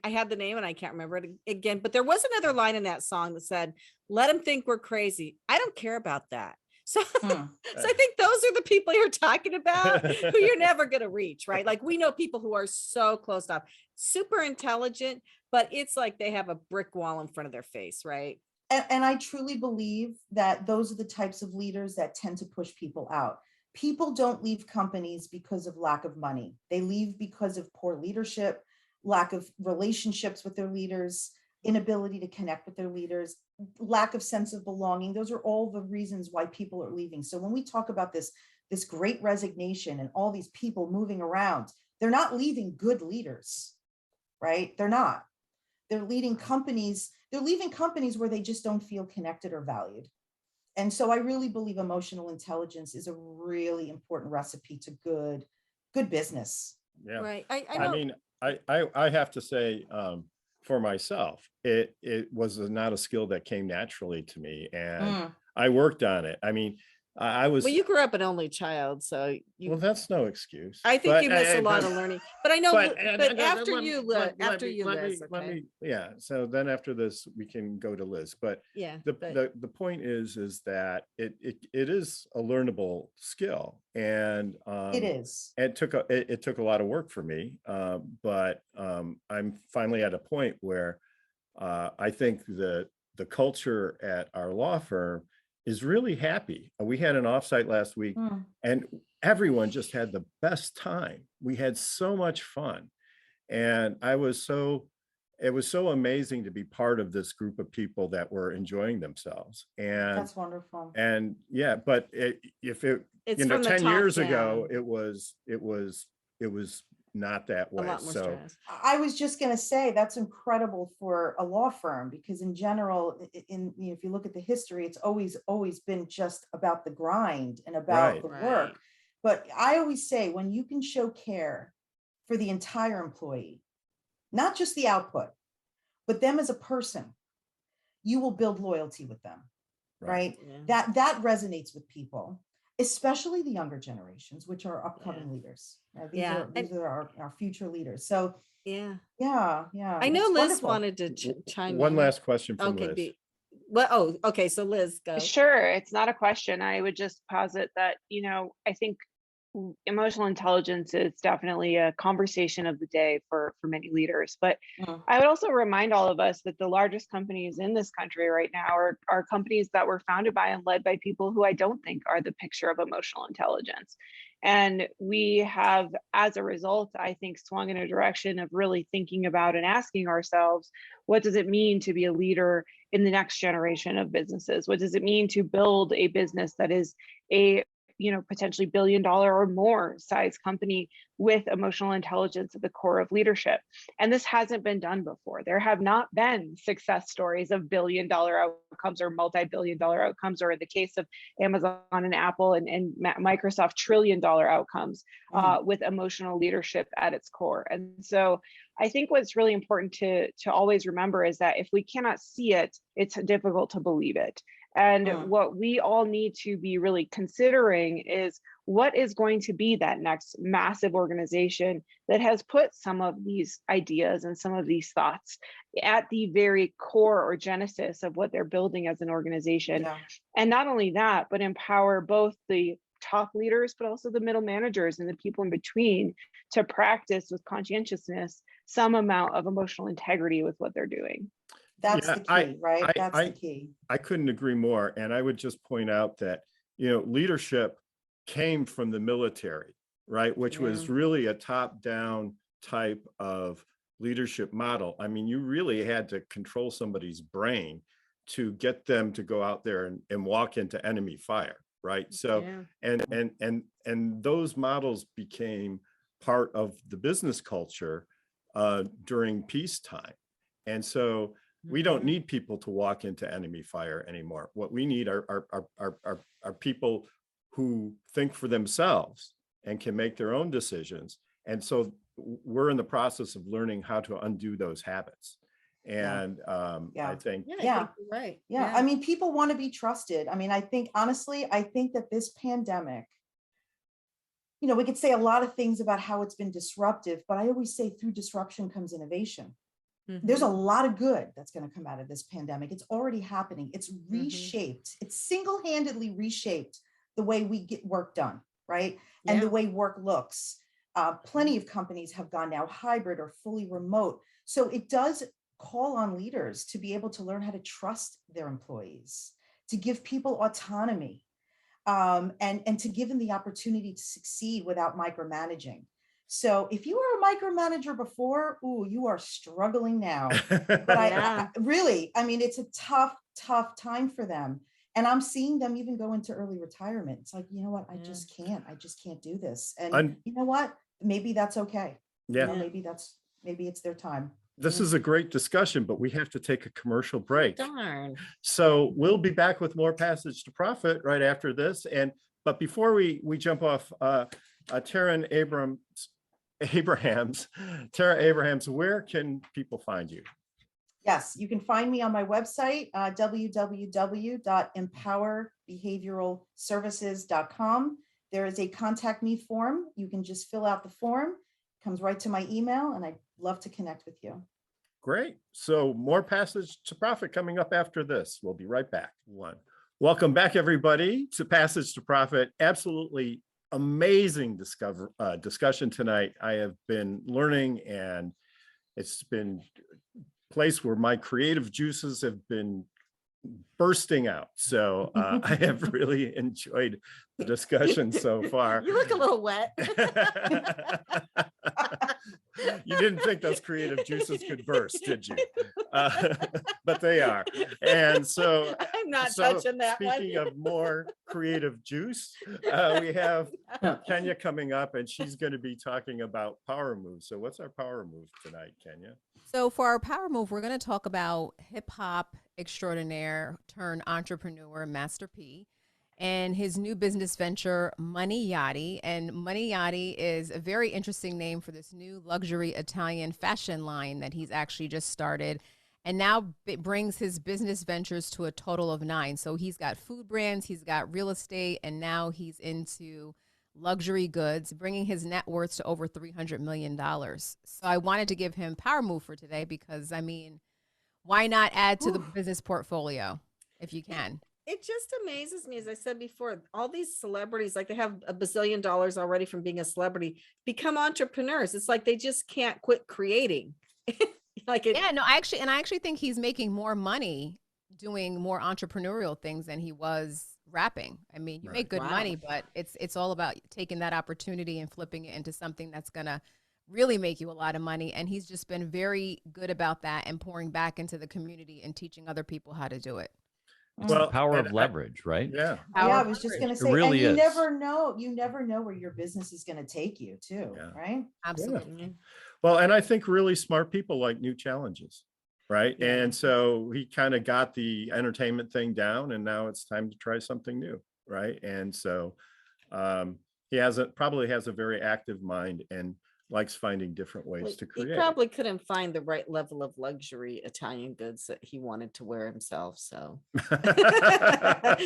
had the name and I can't remember it again, but there was another line in that song that said, let them think we're crazy. I don't care about that. So, so I think those are the people you're talking about who you're never going to reach, right? Like we know people who are so closed off, super intelligent, but it's like they have a brick wall in front of their face, right? And I truly believe that those are the types of leaders that tend to push people out. People don't leave companies because of lack of money. They leave because of poor leadership, lack of relationships with their leaders, inability to connect with their leaders, lack of sense of belonging. Those are all the reasons why people are leaving. So when we talk about this great resignation and all these people moving around, they're not leaving good leaders, right? They're not. They're leaving companies where they just don't feel connected or valued. And so I really believe emotional intelligence is a really important recipe to good business. Yeah. Right. I mean, I have to say, for myself, it was not a skill that came naturally to me, and I worked on it. I mean, I was. Well, you grew up an only child, so you. Well, that's no excuse. I think you missed a lot of learning, but I know. But after you, Liz. Yeah. So then after this, we can go to Liz. But yeah, the point is that it is a learnable skill, and it is. It took a lot of work for me, but I'm finally at a point where I think the culture at our law firm is really happy. We had an offsite last week and everyone just had the best time. We had so much fun. And it was so amazing to be part of this group of people that were enjoying themselves. And that's wonderful. And yeah, but if 10 years ago, it was not that way. So stress. I was just going to say that's incredible for a law firm, because in general, if you look at the history, it's always been just about the grind and about the work. But I always say, when you can show care for the entire employee, not just the output, but them as a person, you will build loyalty with them, right? Yeah. That resonates with people, especially the younger generations, which are upcoming leaders. These are our future leaders. So yeah. I know Liz wanted to chime in. One last question from Liz. Okay. So Liz, go. Sure. It's not a question. I would just posit that, I think emotional intelligence is definitely a conversation of the day for many leaders. But Mm. I would also remind all of us that the largest companies in this country right now are companies that were founded by and led by people who I don't think are the picture of emotional intelligence. And we have, as a result, I think, swung in a direction of really thinking about and asking ourselves, what does it mean to be a leader in the next generation of businesses? What does it mean to build a business that is a potentially $1 billion or more size company with emotional intelligence at the core of leadership? And this hasn't been done before. There have not been success stories of $1 billion outcomes or multi-billion dollar outcomes, or in the case of Amazon and Apple and Microsoft, $1 trillion outcomes with emotional leadership at its core. And so I think what's really important to always remember is that if we cannot see it, it's difficult to believe it. And what we all need to be really considering is what is going to be that next massive organization that has put some of these ideas and some of these thoughts at the very core or genesis of what they're building as an organization. Yeah. And not only that, but empower both the top leaders, but also the middle managers and the people in between to practice with conscientiousness some amount of emotional integrity with what they're doing. That's Yeah, the key, right? That's I the key. I couldn't agree more. And I would just point out that, leadership came from the military, right? Which was really a top-down type of leadership model. I mean, you really had to control somebody's brain to get them to go out there and walk into enemy fire, right? So, and those models became part of the business culture during peacetime. And so we don't need people to walk into enemy fire anymore. What we need are people who think for themselves and can make their own decisions. And so we're in the process of learning how to undo those habits. And I think, I think you're right. Yeah. I mean, people want to be trusted. I mean, I think, honestly, I think that this pandemic, we could say a lot of things about how it's been disruptive, but I always say through disruption comes innovation. There's a lot of good that's going to come out of this pandemic. It's already happening. It's reshaped. It's single-handedly reshaped the way we get work done, right? And the way work looks. Plenty of companies have gone now hybrid or fully remote. So it does call on leaders to be able to learn how to trust their employees, to give people autonomy, and to give them the opportunity to succeed without micromanaging. So if you were a micromanager before, you are struggling now. But I really, I mean, it's a tough time for them. And I'm seeing them even go into early retirement. It's like, you know what? I just can't do this. And you know what? Maybe that's okay. Yeah. Maybe it's their time. This is a great discussion, but we have to take a commercial break. Darn. So we'll be back with more Passage to Profit right after this. But before we jump off, Taryn Abrahams, where can people find you? Yes, you can find me on my website, www.empowerbehavioralservices.com. There is a contact me form. You can just fill out the form, comes right to my email, and I'd love to connect with you. Great. So more Passage to Profit coming up after this. We'll be right back. Welcome back, everybody, to Passage to Profit. Absolutely amazing discussion tonight. I have been learning, and it's been a place where my creative juices have been bursting out. So I have really enjoyed the discussion so far. You look a little wet. You didn't think those creative juices could burst, did you? But they are. And so I'm not touching that one. Speaking of more creative juice, we have Kenya coming up, and she's going to be talking about power moves. So what's our power move tonight, Kenya? So for our power move, we're going to talk about hip hop extraordinaire turned entrepreneur, Master P, and his new business venture, Money Yachty. And Money Yachty is a very interesting name for this new luxury Italian fashion line that he's actually just started. And now it brings his business ventures to a total of 9. So he's got food brands, he's got real estate, and now he's into luxury goods, bringing his net worth to over $300 million. So I wanted to give him power move for today because, I mean, why not add to the business portfolio if you can? it just amazes me, as I said before, all these celebrities, like they have $1 bazillion already from being a celebrity, become entrepreneurs. It's like they just can't quit creating. Like it, Yeah, no, I actually think he's making more money doing more entrepreneurial things than he was rapping. I mean, you Right. make good Wow. money, but it's all about taking that opportunity and flipping it into something that's gonna really make you a lot of money. And he's just been very good about that and pouring back into the community and teaching other people how to do it. It's the Well, power and of leverage, right? yeah. Power Yeah, I of was just leverage. gonna It say, really and is. you never know where your business is gonna take you too, Yeah. right? Absolutely. Well, and I think really smart people like new challenges, right? Yeah. And so he kind of got the entertainment thing down, and now it's time to try something new, right? And so he probably has a very active mind and likes finding different ways to he create. probably couldn't find the right level of luxury Italian goods that he wanted to wear himself. So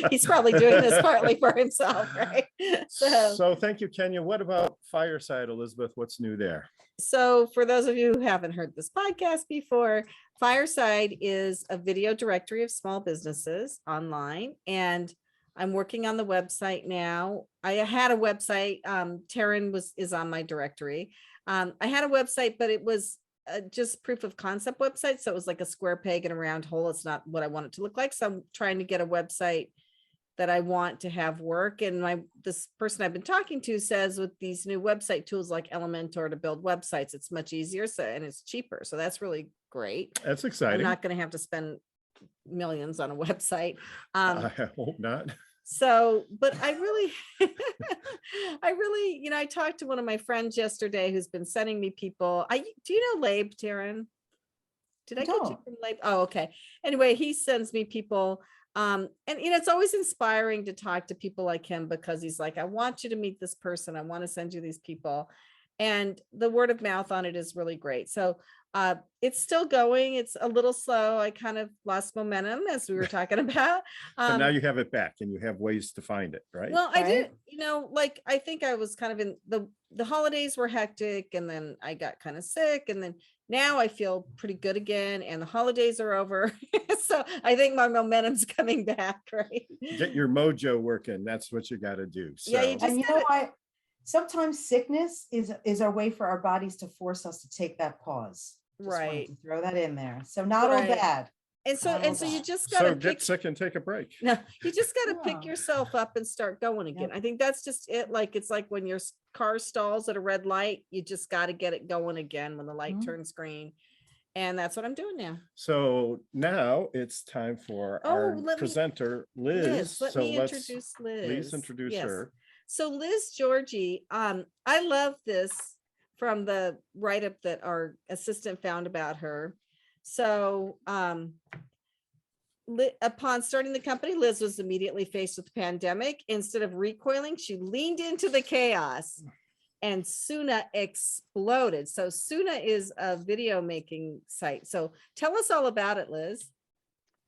he's probably doing this partly for himself, right? So thank you, Kenya. What about Fireside, Elizabeth? What's new there? So for those of you who haven't heard this podcast before, Fireside is a video directory of small businesses online, and I'm working on the website now. I had a website. Taryn is on my directory. I had a website, but it was just proof of concept website. So it was like a square peg in a round hole. It's not what I want it to look like. So I'm trying to get a website that I want to have work. And this person I've been talking to says with these new website tools like Elementor to build websites, it's much easier. So, and it's cheaper. So that's really great. That's I'm exciting. not going to have to spend millions on a website. I hope not. So, but I really, I talked to one of my friends yesterday who's been sending me people. Do you know Labe, Taryn? Did I get you don't. from Labe? Oh, okay. Anyway, he sends me people. And it's always inspiring to talk to people like him, because he's like, I want you to meet this person. I want to send you these people. And the word of mouth on it is really great. So it's still going. It's a little slow. I kind of lost momentum, as we were talking about. But now you have it back and you have ways to find it, right? Well, I did, Right. I think I was kind of in the holidays were hectic, and then I got kind of sick, and then now I feel pretty good again, and the holidays are over. So I think my momentum's coming back, right? Get your mojo working. That's what you got to do. So. Yeah, you just And you know what? Sometimes sickness is a way for our bodies to force us to take that pause. Just wanted Right. to throw that in there. So not all Right. bad. And so Not all you bad. just So gotta get pick. sick and take a break. No, you just got to Yeah. pick yourself up and start going again. Yep. I think that's just it. Like, it's like when your car stalls at a red light, you just got to get it going again when the light Mhm. turns green. And that's what I'm doing now. So now it's time for our let me- presenter, Liz. Let So me let's introduce Liz. please introduce Yes. her. So Liz Giorgi, I love this from the write-up that our assistant found about her. So upon starting the company, Liz was immediately faced with the pandemic. Instead of recoiling, she leaned into the chaos, and Soona exploded. So Soona is a video making site. So tell us all about it, Liz.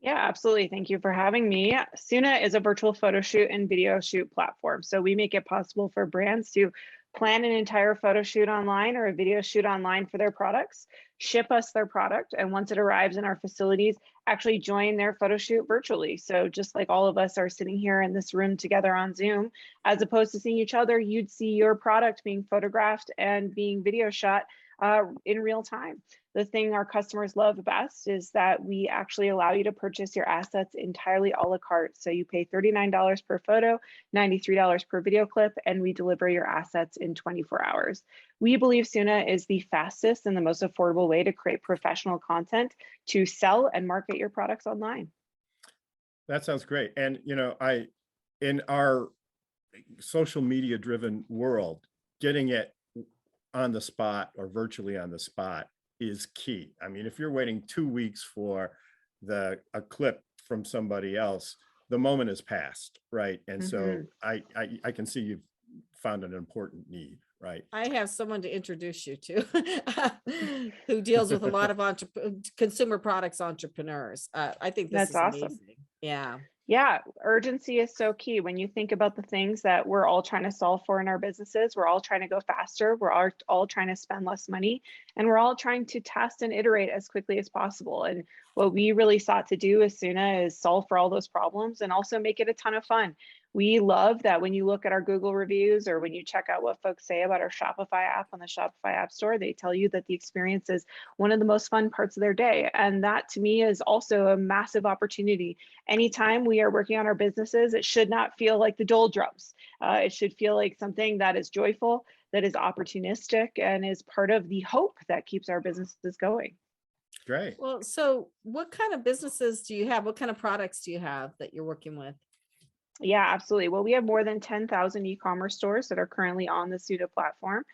Yeah, absolutely. Thank you for having me. Soona is a virtual photo shoot and video shoot platform. So we make it possible for brands to plan an entire photo shoot online or a video shoot online for their products, ship us their product, and once it arrives in our facilities, actually join their photo shoot virtually. So just like all of us are sitting here in this room together on Zoom, as opposed to seeing each other, you'd see your product being photographed and being video shot in real time. The thing our customers love best is that we actually allow you to purchase your assets entirely a la carte. So you pay $39 per photo, $93 per video clip, and we deliver your assets in 24 hours. We believe Soona is the fastest and the most affordable way to create professional content to sell and market your products online. That sounds great. And, in our social media driven world, getting it on the spot or virtually on the spot is key. I mean, if you're waiting 2 weeks for a clip from somebody else, the moment is past, right? And so I can see you've found an important need, right? I have someone to introduce you to who deals with a lot of consumer products entrepreneurs. I think this That's is awesome. amazing. Yeah. Yeah, urgency is so key. When you think about the things that we're all trying to solve for in our businesses, we're all trying to go faster, we're all trying to spend less money, and we're all trying to test and iterate as quickly as possible. And what we really sought to do as Soona is solve for all those problems and also make it a ton of fun. We love that when you look at our Google reviews or when you check out what folks say about our Shopify app on the Shopify App Store, they tell you that the experience is one of the most fun parts of their day. And that to me is also a massive opportunity. Anytime we are working on our businesses, it should not feel like the doldrums. It should feel like something that is joyful, that is opportunistic, and is part of the hope that keeps our businesses going. Great. Well, so what kind of businesses do you have? What kind of products do you have that you're working with? Yeah, absolutely. Well, we have more than 10,000 e-commerce stores that are currently on the Soona platform.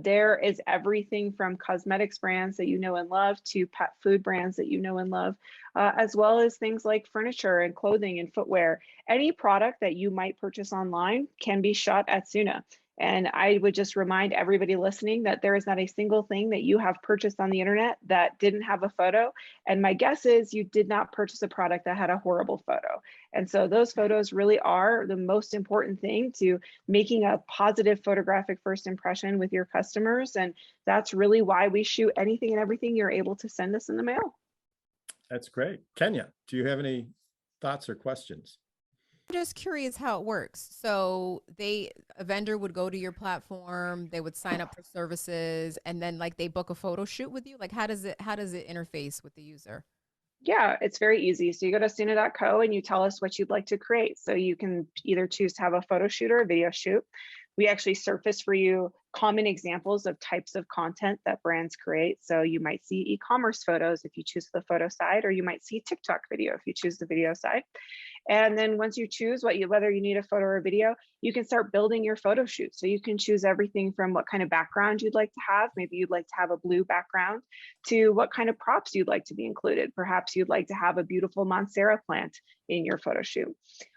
There is everything from cosmetics brands that you know and love to pet food brands that you know and love, as well as things like furniture and clothing and footwear. Any product that you might purchase online can be shot at Soona. And I would just remind everybody listening that there is not a single thing that you have purchased on the internet that didn't have a photo. And my guess is you did not purchase a product that had a horrible photo. And so those photos really are the most important thing to making a positive photographic first impression with your customers. And that's really why we shoot anything and everything you're able to send us in the mail. That's great. Kenya, do you have any thoughts or questions? I'm just curious how it works. So a vendor would go to your platform, they would sign up for services, and then like they book a photo shoot with you. Like how does it interface with the user? Yeah, it's very easy. So you go to soona.co and you tell us what you'd like to create. So you can either choose to have a photo shoot or a video shoot. We actually surface for you common examples of types of content that brands create. So you might see e-commerce photos if you choose the photo side, or you might see TikTok video if you choose the video side. And then once you choose whether you need a photo or a video, you can start building your photo shoot. So you can choose everything from what kind of background you'd like to have. Maybe you'd like to have a blue background, to what kind of props you'd like to be included. Perhaps you'd like to have a beautiful Monstera plant in your photo shoot.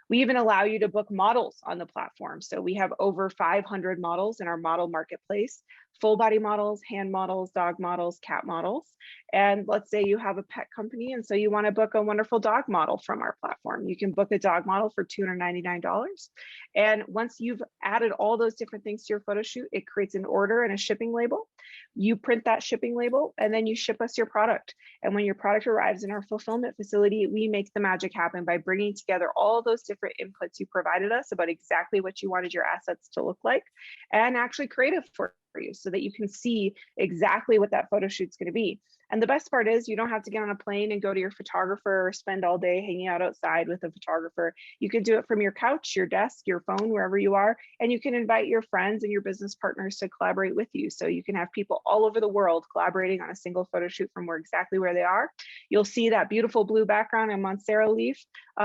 We even allow you to book models on the platform. So we have over 500 models in our model marketplace, full body models, hand models, dog models, cat models. And let's say you have a pet company, and so you want to book a wonderful dog model from our platform. You can book a dog model for $299. And once you've added all those different things to your photo shoot, it creates an order and a shipping label. You print that shipping label, and then you ship us your product. And when your product arrives in our fulfillment facility, we make the magic happen by bringing together all those different inputs you provided us about exactly what you wanted your assets to look like, and actually create it for you so that you can see exactly what that photo shoot's going to be. And the best part is you don't have to get on a plane and go to your photographer or spend all day hanging out outside with a photographer. You can do it from your couch, your desk, your phone, wherever you are, and you can invite your friends and your business partners to collaborate with you. So you can have people all over the world collaborating on a single photo shoot from exactly where they are. You'll see that beautiful blue background and Monstera leaf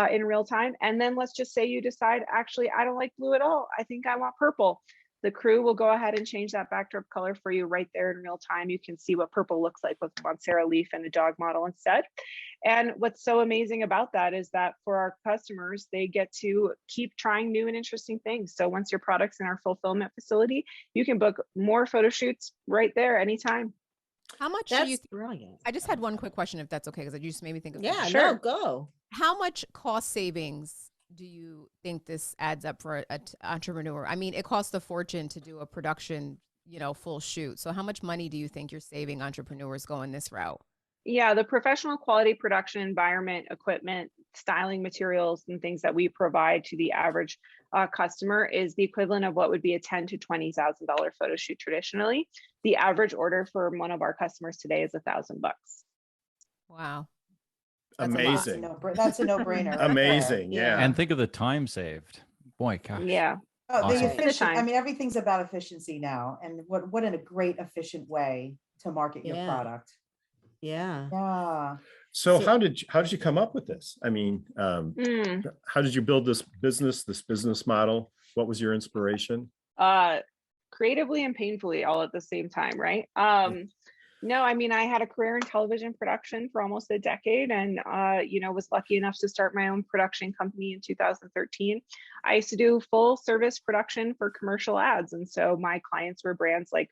in real time. And then let's just say you decide, actually, I don't like blue at all. I think I want purple. The crew will go ahead and change that backdrop color for you right there in real time. You can see what purple looks like with Monstera leaf and a dog model instead. And what's so amazing about that is that for our customers, they get to keep trying new and interesting things. So once your product's in our fulfillment facility, you can book more photo shoots right there anytime. How much That's do you brilliant. I just had one quick question, if that's okay, because you just made me think of Yeah, something. Sure. no, go. How much cost savings do you think this adds up for an entrepreneur? I mean, it costs a fortune to do a production, full shoot. So how much money do you think you're saving entrepreneurs going this route? Yeah, the professional quality production environment, equipment, styling materials, and things that we provide to the average customer is the equivalent of what would be a $10,000 to $20,000 photo shoot traditionally. The average order for one of our customers today is $1,000. Wow. Amazing. That's a no-brainer. Amazing. Yeah. And think of the time saved. Boy, gosh. Yeah. Oh, Awesome. the Time. I mean, everything's about efficiency now, and what in a great efficient way to market your Yeah. product. Yeah. Yeah. So So- how did you come up with this? I mean, how did you build this business model? What was your inspiration? Creatively and painfully all at the same time, right? No, I mean, I had a career in television production for almost a decade, and was lucky enough to start my own production company in 2013. I used to do full service production for commercial ads, and so my clients were brands like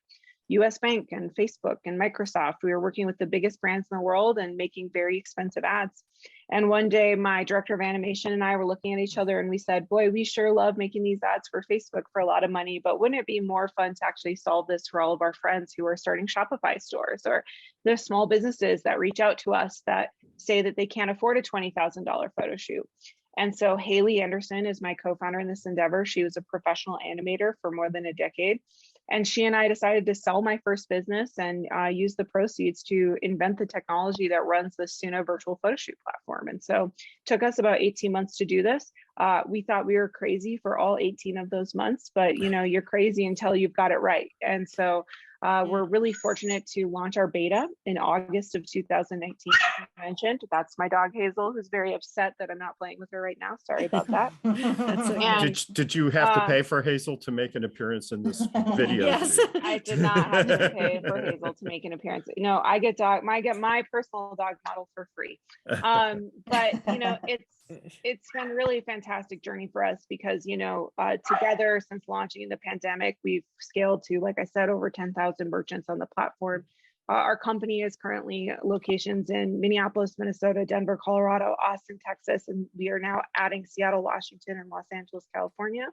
US Bank and Facebook and Microsoft. We were working with the biggest brands in the world and making very expensive ads. And one day my director of animation and I were looking at each other and we said, boy, we sure love making these ads for Facebook for a lot of money, but wouldn't it be more fun to actually solve this for all of our friends who are starting Shopify stores, or the small businesses that reach out to us that say that they can't afford a $20,000 photo shoot? And so Haley Anderson is my co-founder in this endeavor. She was a professional animator for more than a decade. And she and I decided to sell my first business and use the proceeds to invent the technology that runs the Soona virtual photo shoot platform. And so it took us about 18 months to do this. We thought we were crazy for all 18 of those months, but you're crazy until you've got it right. And so we're really fortunate to launch our beta in August of 2019, as you mentioned. That's my dog Hazel, who's very upset that I'm not playing with her right now. Sorry about that. And, did you have to pay for Hazel to make an appearance in this video? Yes. I did not have to pay for Hazel to make an appearance. No, I get my personal dog model for free. But it's been really a fantastic journey for us because together since launching in the pandemic, we've scaled to, like I said, over 10,000 merchants on the platform. Our company is currently locations in Minneapolis, Minnesota, Denver, Colorado, Austin, Texas, and we are now adding Seattle, Washington, and Los Angeles, California.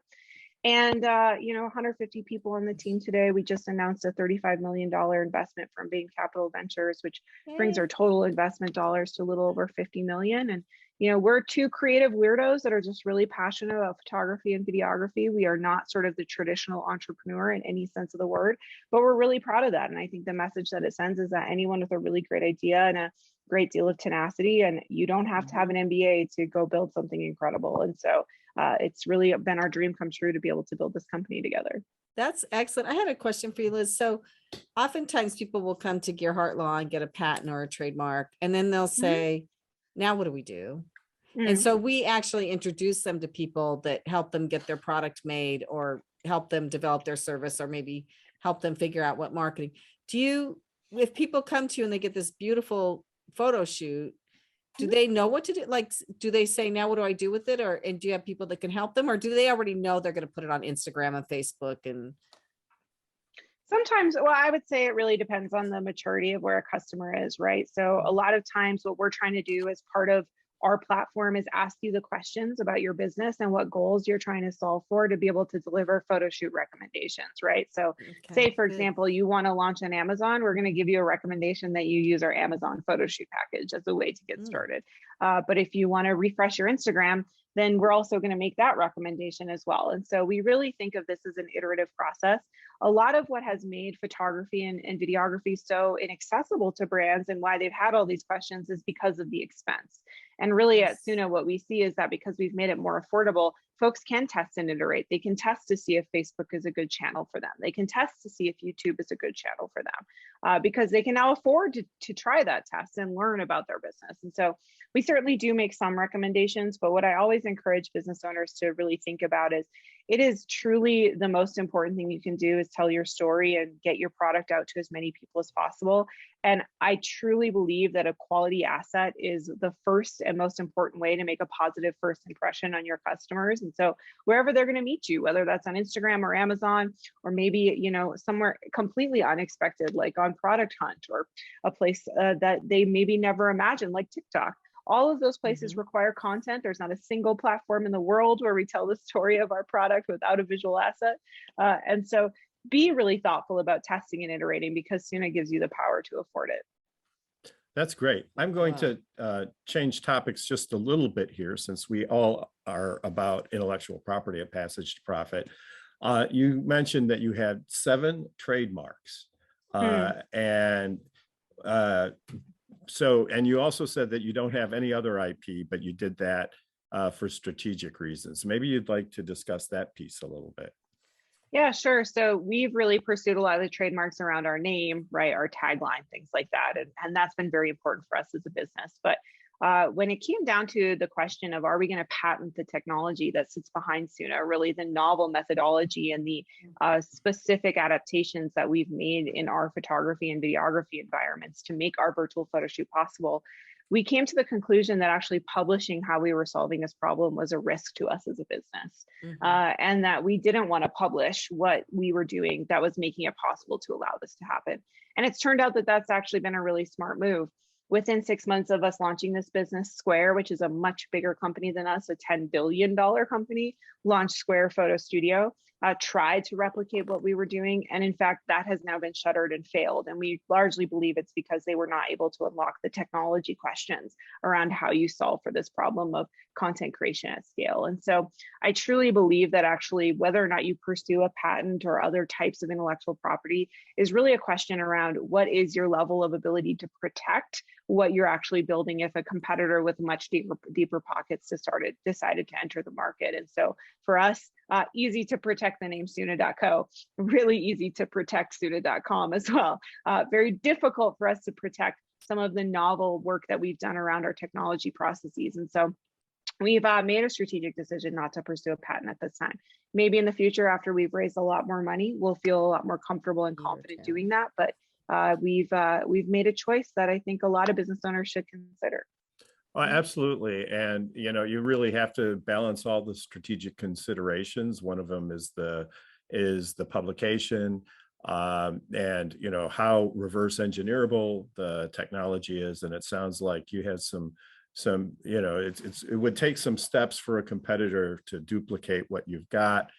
And 150 people on the team today. We just announced a $35 million investment from Bain Capital Ventures, which brings our total investment dollars to a little over 50 million. And we're two creative weirdos that are just really passionate about photography and videography. We are not sort of the traditional entrepreneur in any sense of the word, but we're really proud of that. And I think the message that it sends is that anyone with a really great idea and a great deal of tenacity, and you don't have to have an MBA to go build something incredible. And so it's really been our dream come true to be able to build this company together. That's excellent. I had a question for you, Liz. So oftentimes people will come to Gearhart Law and get a patent or a trademark, and then they'll say, now what do we do? And so we actually introduce them to people that help them get their product made or help them develop their service or maybe help them figure out what marketing. If people come to you and they get this beautiful photo shoot, do they know what to do? Like, do they say, now what do I do with it? And do you have people that can help them, or do they already know they're going to put it on Instagram and Facebook? And sometimes, well, I would say it really depends on the maturity of where a customer is, right? So a lot of times what we're trying to do as part of our platform is ask you the questions about your business and what goals you're trying to solve for to be able to deliver photo shoot recommendations, right? So say, for example, you want to launch on Amazon, we're going to give you a recommendation that you use our Amazon photo shoot package as a way to get started. But if you want to refresh your Instagram, then we're also going to make that recommendation as well. And so we really think of this as an iterative process. A lot of what has made photography and videography so inaccessible to brands and why they've had all these questions is because of the expense. And really at Soona, what we see is that because we've made it more affordable, folks can test and iterate. They can test to see if Facebook is a good channel for them. They can test to see if YouTube is a good channel for them because they can now afford to try that test and learn about their business. And so we certainly do make some recommendations, but what I always encourage business owners to really think about is it is truly the most important thing you can do is tell your story and get your product out to as many people as possible. And I truly believe that a quality asset is the first and most important way to make a positive first impression on your customers. And so wherever they're going to meet you, whether that's on Instagram or Amazon, or maybe, somewhere completely unexpected, like on Product Hunt, or a place that they maybe never imagined, like TikTok. All of those places require content. There's not a single platform in the world where we tell the story of our product without a visual asset. And so be really thoughtful about testing and iterating because Soona gives you the power to afford it. That's great. I'm going to change topics just a little bit here since we all are about intellectual property at Passage to Profit. You mentioned that you had 7 trademarks and you also said that you don't have any other IP, but you did that for strategic reasons. Maybe you'd like to discuss that piece a little bit. Yeah, sure. So we've really pursued a lot of the trademarks around our name, right? Our tagline, things like that. And that's been very important for us as a business. But when it came down to the question of, are we going to patent the technology that sits behind Soona, really the novel methodology and the specific adaptations that we've made in our photography and videography environments to make our virtual photo shoot possible, we came to the conclusion that actually publishing how we were solving this problem was a risk to us as a business, and that we didn't want to publish what we were doing that was making it possible to allow this to happen. And it's turned out that that's actually been a really smart move. Within 6 months of us launching this business, Square, which is a much bigger company than us, a $10 billion company, launched Square Photo Studio, tried to replicate what we were doing. And in fact, that has now been shuttered and failed. And we largely believe it's because they were not able to unlock the technology questions around how you solve for this problem of content creation at scale. And so I truly believe that actually, whether or not you pursue a patent or other types of intellectual property is really a question around what is your level of ability to protect what you're actually building if a competitor with much deeper pockets decided to enter the market. And so for us, easy to protect the name soona.co, really easy to protect soona.com as well. Very difficult for us to protect some of the novel work that we've done around our technology processes. And so we've made a strategic decision not to pursue a patent at this time. Maybe in the future, after we've raised a lot more money, we'll feel a lot more comfortable and confident doing that. But we've made a choice that I think a lot of business owners should consider. Well, absolutely. And, you know, you really have to balance all the strategic considerations. One of them is the publication, and, you know, how reverse engineerable the technology is. And it sounds like you had some, you know, it would take some steps for a competitor to duplicate what you've got.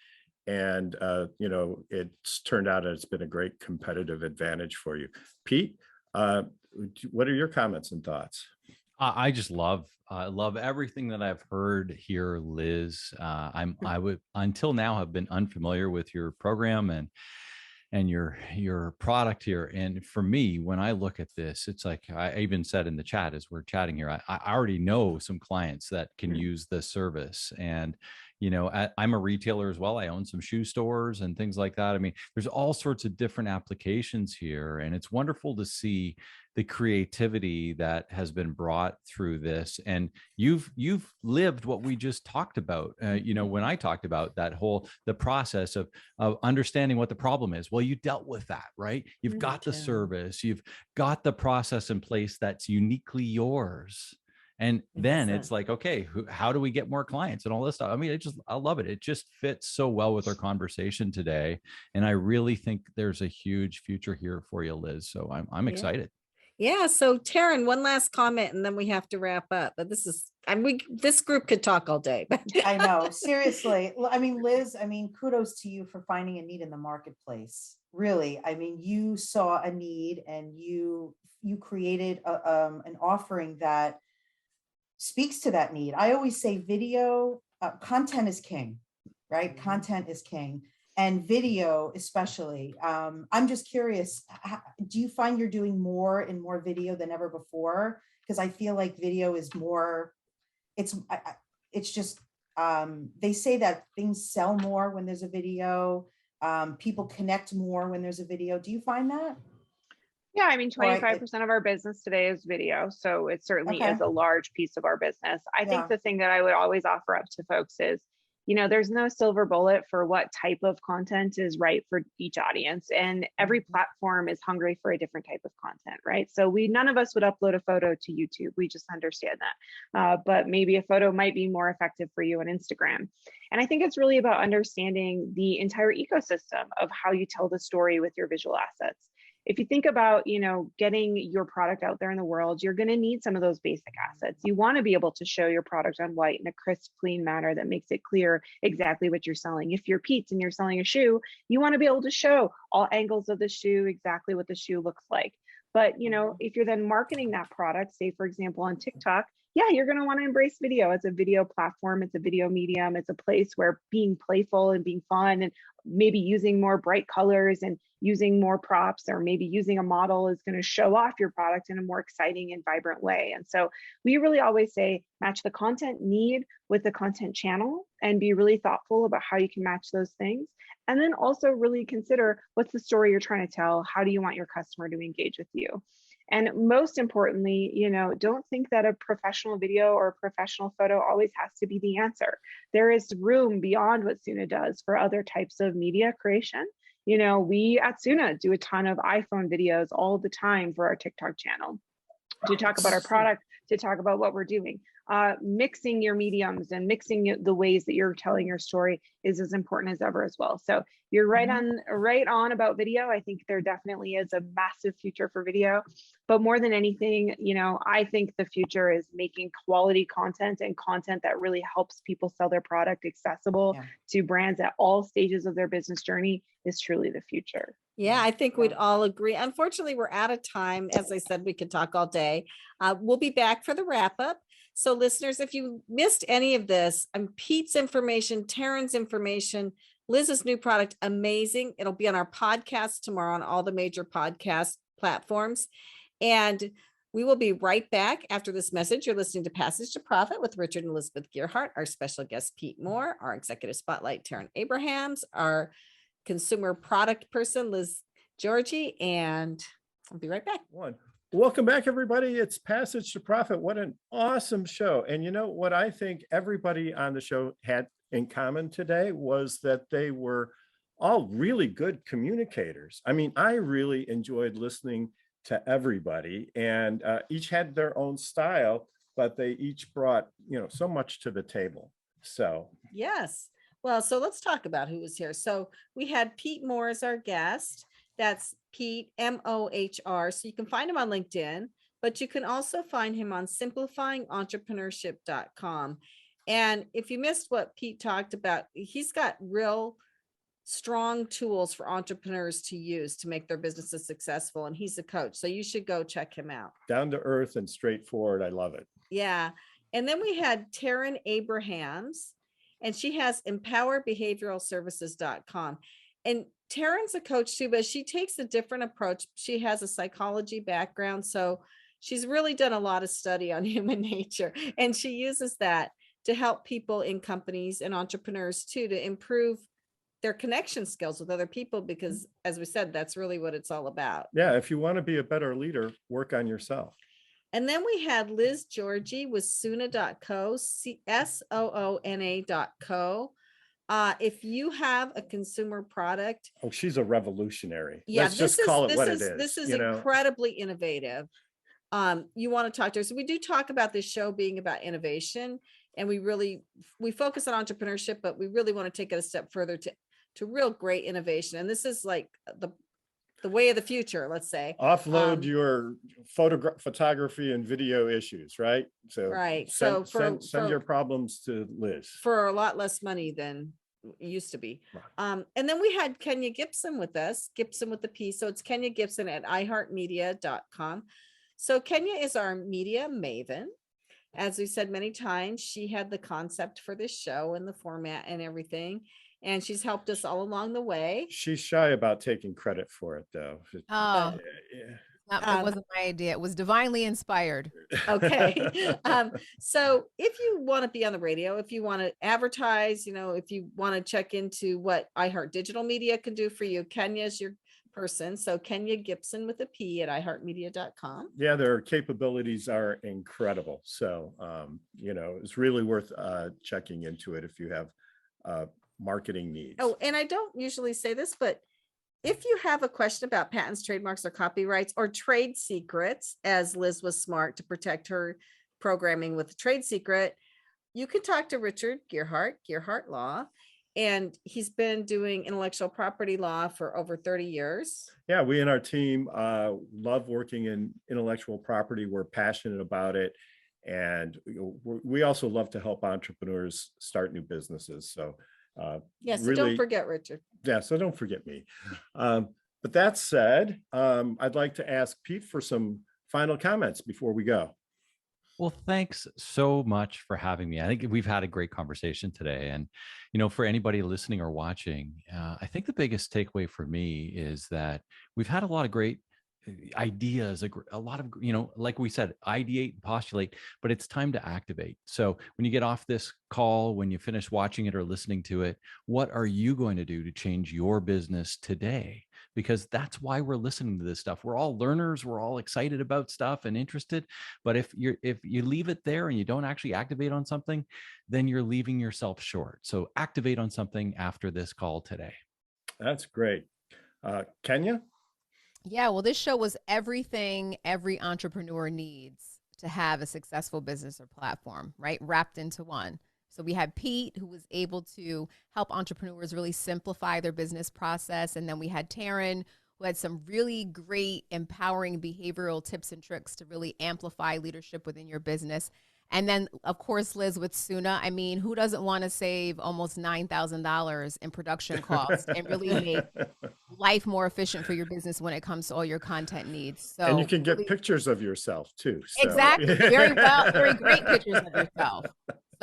And, you know, it's turned out it's been a great competitive advantage for you. Pete, what are your comments and thoughts? I just love everything that I've heard here, Liz. I would until now have been unfamiliar with your program and your product here. And for me, when I look at this, it's like I even said in the chat as we're chatting here, I already know some clients that can use this service. And you know, I'm a retailer as well. I own some shoe stores and things like that. I mean, there's all sorts of different applications here, and it's wonderful to see the creativity that has been brought through this. And you've lived what we just talked about. You know, when I talked about the process of understanding what the problem is, well, you dealt with that, right? You've got the service, you've got the process in place that's uniquely yours. And then it's like, okay, how do we get more clients and all this stuff? I mean, I love it. It just fits so well with our conversation today. And I really think there's a huge future here for you, Liz. So I'm excited. Yeah. So Taryn, one last comment, and then we have to wrap up. But this group could talk all day. I know, seriously. I mean, Liz, kudos to you for finding a need in the marketplace. Really, I mean, you saw a need and you created an offering that speaks to that need. I always say video content is king, right? Content is king, and video especially. I'm just curious, do you find you're doing more and more video than ever before? Because I feel like video is more, it's just, they say that things sell more when there's a video. People connect more when there's a video. Do you find that? Yeah, I mean, 25% of our business today is video. So it certainly is a large piece of our business. I think the thing that I would always offer up to folks is, you know, there's no silver bullet for what type of content is right for each audience. And every platform is hungry for a different type of content, right? So none of us would upload a photo to YouTube. We just understand that. But maybe a photo might be more effective for you on Instagram. And I think it's really about understanding the entire ecosystem of how you tell the story with your visual assets. If you think about, you know, getting your product out there in the world, you're going to need some of those basic assets. You want to be able to show your product on white in a crisp, clean manner that makes it clear exactly what you're selling. If you're Pete and you're selling a shoe, you want to be able to show all angles of the shoe, exactly what the shoe looks like. But, you know, if you're then marketing that product, say, for example, on TikTok, yeah, you're going to want to embrace video. It's a video platform. It's a video medium. It's a place where being playful and being fun and maybe using more bright colors and using more props or maybe using a model is going to show off your product in a more exciting and vibrant way. And so we really always say match the content need with the content channel and be really thoughtful about how you can match those things. And then also really consider what's the story you're trying to tell? How do you want your customer to engage with you? And most importantly, you know, don't think that a professional video or a professional photo always has to be the answer. There is room beyond what Soona does for other types of media creation. You know, we at Soona do a ton of iPhone videos all the time for our TikTok channel to talk about our product, to talk about what we're doing. Mixing your mediums and mixing the ways that you're telling your story is as important as ever as well. So you're right on about video. I think there definitely is a massive future for video, but more than anything, you know, I think the future is making quality content and content that really helps people sell their product accessible to brands at all stages of their business journey is truly the future. Yeah, I think we'd all agree. Unfortunately, we're out of time. As I said, we could talk all day. We'll be back for the wrap up. So listeners, if you missed any of this, Pete's information, Taryn's information, Liz's new product, amazing. It'll be on our podcast tomorrow on all the major podcast platforms. And we will be right back after this message. You're listening to Passage to Profit with Richard and Elizabeth Gearhart, our special guest, Pete Mohr, our executive spotlight, Taryn Abrahams, our consumer product person, Liz Giorgi, and I'll be right back. Welcome back, everybody. It's Passage to Profit. What an awesome show. And you know what I think everybody on the show had in common today was that they were all really good communicators. I mean, I really enjoyed listening to everybody, and each had their own style, but they each brought, you know, so much to the table. So yes. Well, so let's talk about who was here. So we had Pete Mohr as our guest. That's Pete, Mohr. So you can find him on LinkedIn, but you can also find him on simplifyingentrepreneurship.com. And if you missed what Pete talked about, he's got real strong tools for entrepreneurs to use to make their businesses successful. And he's a coach. So you should go check him out. Down to earth and straightforward. I love it. Yeah. And then we had Taryn Abrahams, and she has empowerbehavioralservices.com. And Taryn's a coach too, but she takes a different approach. She has a psychology background. So she's really done a lot of study on human nature. And she uses that to help people in companies and entrepreneurs too, to improve their connection skills with other people, because as we said, that's really what it's all about. Yeah. If you want to be a better leader, work on yourself. And then we had Liz Giorgi with soona.co, soona.co. If you have a consumer product. Oh, she's a revolutionary. Yeah, let's just call it what it is. This is incredibly innovative. You want to talk to her. So we do talk about this show being about innovation, and we focus on entrepreneurship, but we really want to take it a step further to real great innovation. And this is like the way of the future, let's say. Offload your photography and video issues, right? So right. Send your problems to Liz for a lot less money than it used to be. Right. And then we had Kenya Gibson with us, Gibson with the P. So it's Kenya Gibson at iHeartMedia.com. So Kenya is our media maven. As we said many times, she had the concept for this show and the format and everything. And she's helped us all along the way. She's shy about taking credit for it, though. Oh, it wasn't my idea. It was divinely inspired. Okay. So if you want to be on the radio, if you want to advertise, if you want to check into what iHeart Digital Media can do for you, Kenya's your person. So Kenya Gibson with a P at iHeartMedia.com. Yeah, their capabilities are incredible. So, it's really worth checking into it if you have marketing needs. Oh, and I don't usually say this, but if you have a question about patents, trademarks, or copyrights, or trade secrets, as Liz was smart to protect her programming with a trade secret, you can talk to Richard Gearhart, Gearhart Law, and he's been doing intellectual property law for over 30 years. Yeah, we and our team love working in intellectual property. We're passionate about it. And we also love to help entrepreneurs start new businesses. So yes, so really, don't forget Richard. Yeah, so don't forget me. But that said, I'd like to ask Pete for some final comments before we go. Well, thanks so much for having me. I think we've had a great conversation today. And, for anybody listening or watching, I think the biggest takeaway for me is that we've had a lot of great ideas, a lot of, like we said, ideate and postulate, but it's time to activate. So when you get off this call, when you finish watching it or listening to it, what are you going to do to change your business today? Because that's why we're listening to this stuff. We're all learners. We're all excited about stuff and interested. But if you leave it there and you don't actually activate on something, then you're leaving yourself short. So activate on something after this call today. That's great. Kenya? Yeah, well, this show was everything every entrepreneur needs to have a successful business or platform, right? Wrapped into one. So we had Pete, who was able to help entrepreneurs really simplify their business process. And then we had Taryn, who had some really great empowering behavioral tips and tricks to really amplify leadership within your business. And then, of course, Liz with Soona. I mean, who doesn't want to save almost $9,000 in production costs and really make life more efficient for your business when it comes to all your content needs? So, and you can get really, pictures of yourself too. So. exactly, very well, very great pictures of yourself.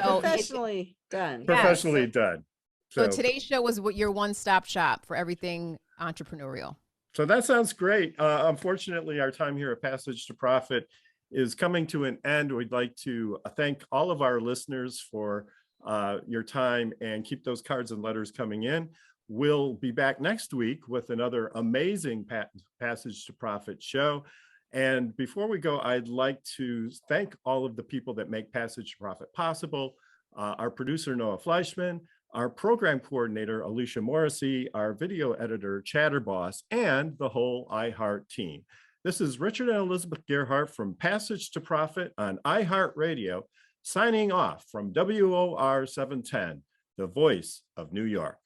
So Professionally done. Professionally done. So today's show was what your one-stop shop for everything entrepreneurial. So that sounds great. Unfortunately, our time here at Passage to Profit is coming to an end. We'd like to thank all of our listeners for your time, and keep those cards and letters coming in. We'll be back next week with another amazing Passage to Profit show. And before we go, I'd like to thank all of the people that make Passage to Profit possible. Our producer, Noah Fleischman, our program coordinator, Alicia Morrissey, our video editor, Chatterboss, and the whole iHeart team. This is Richard and Elizabeth Gearhart from Passage to Profit on iHeartRadio, signing off from WOR 710, the voice of New York.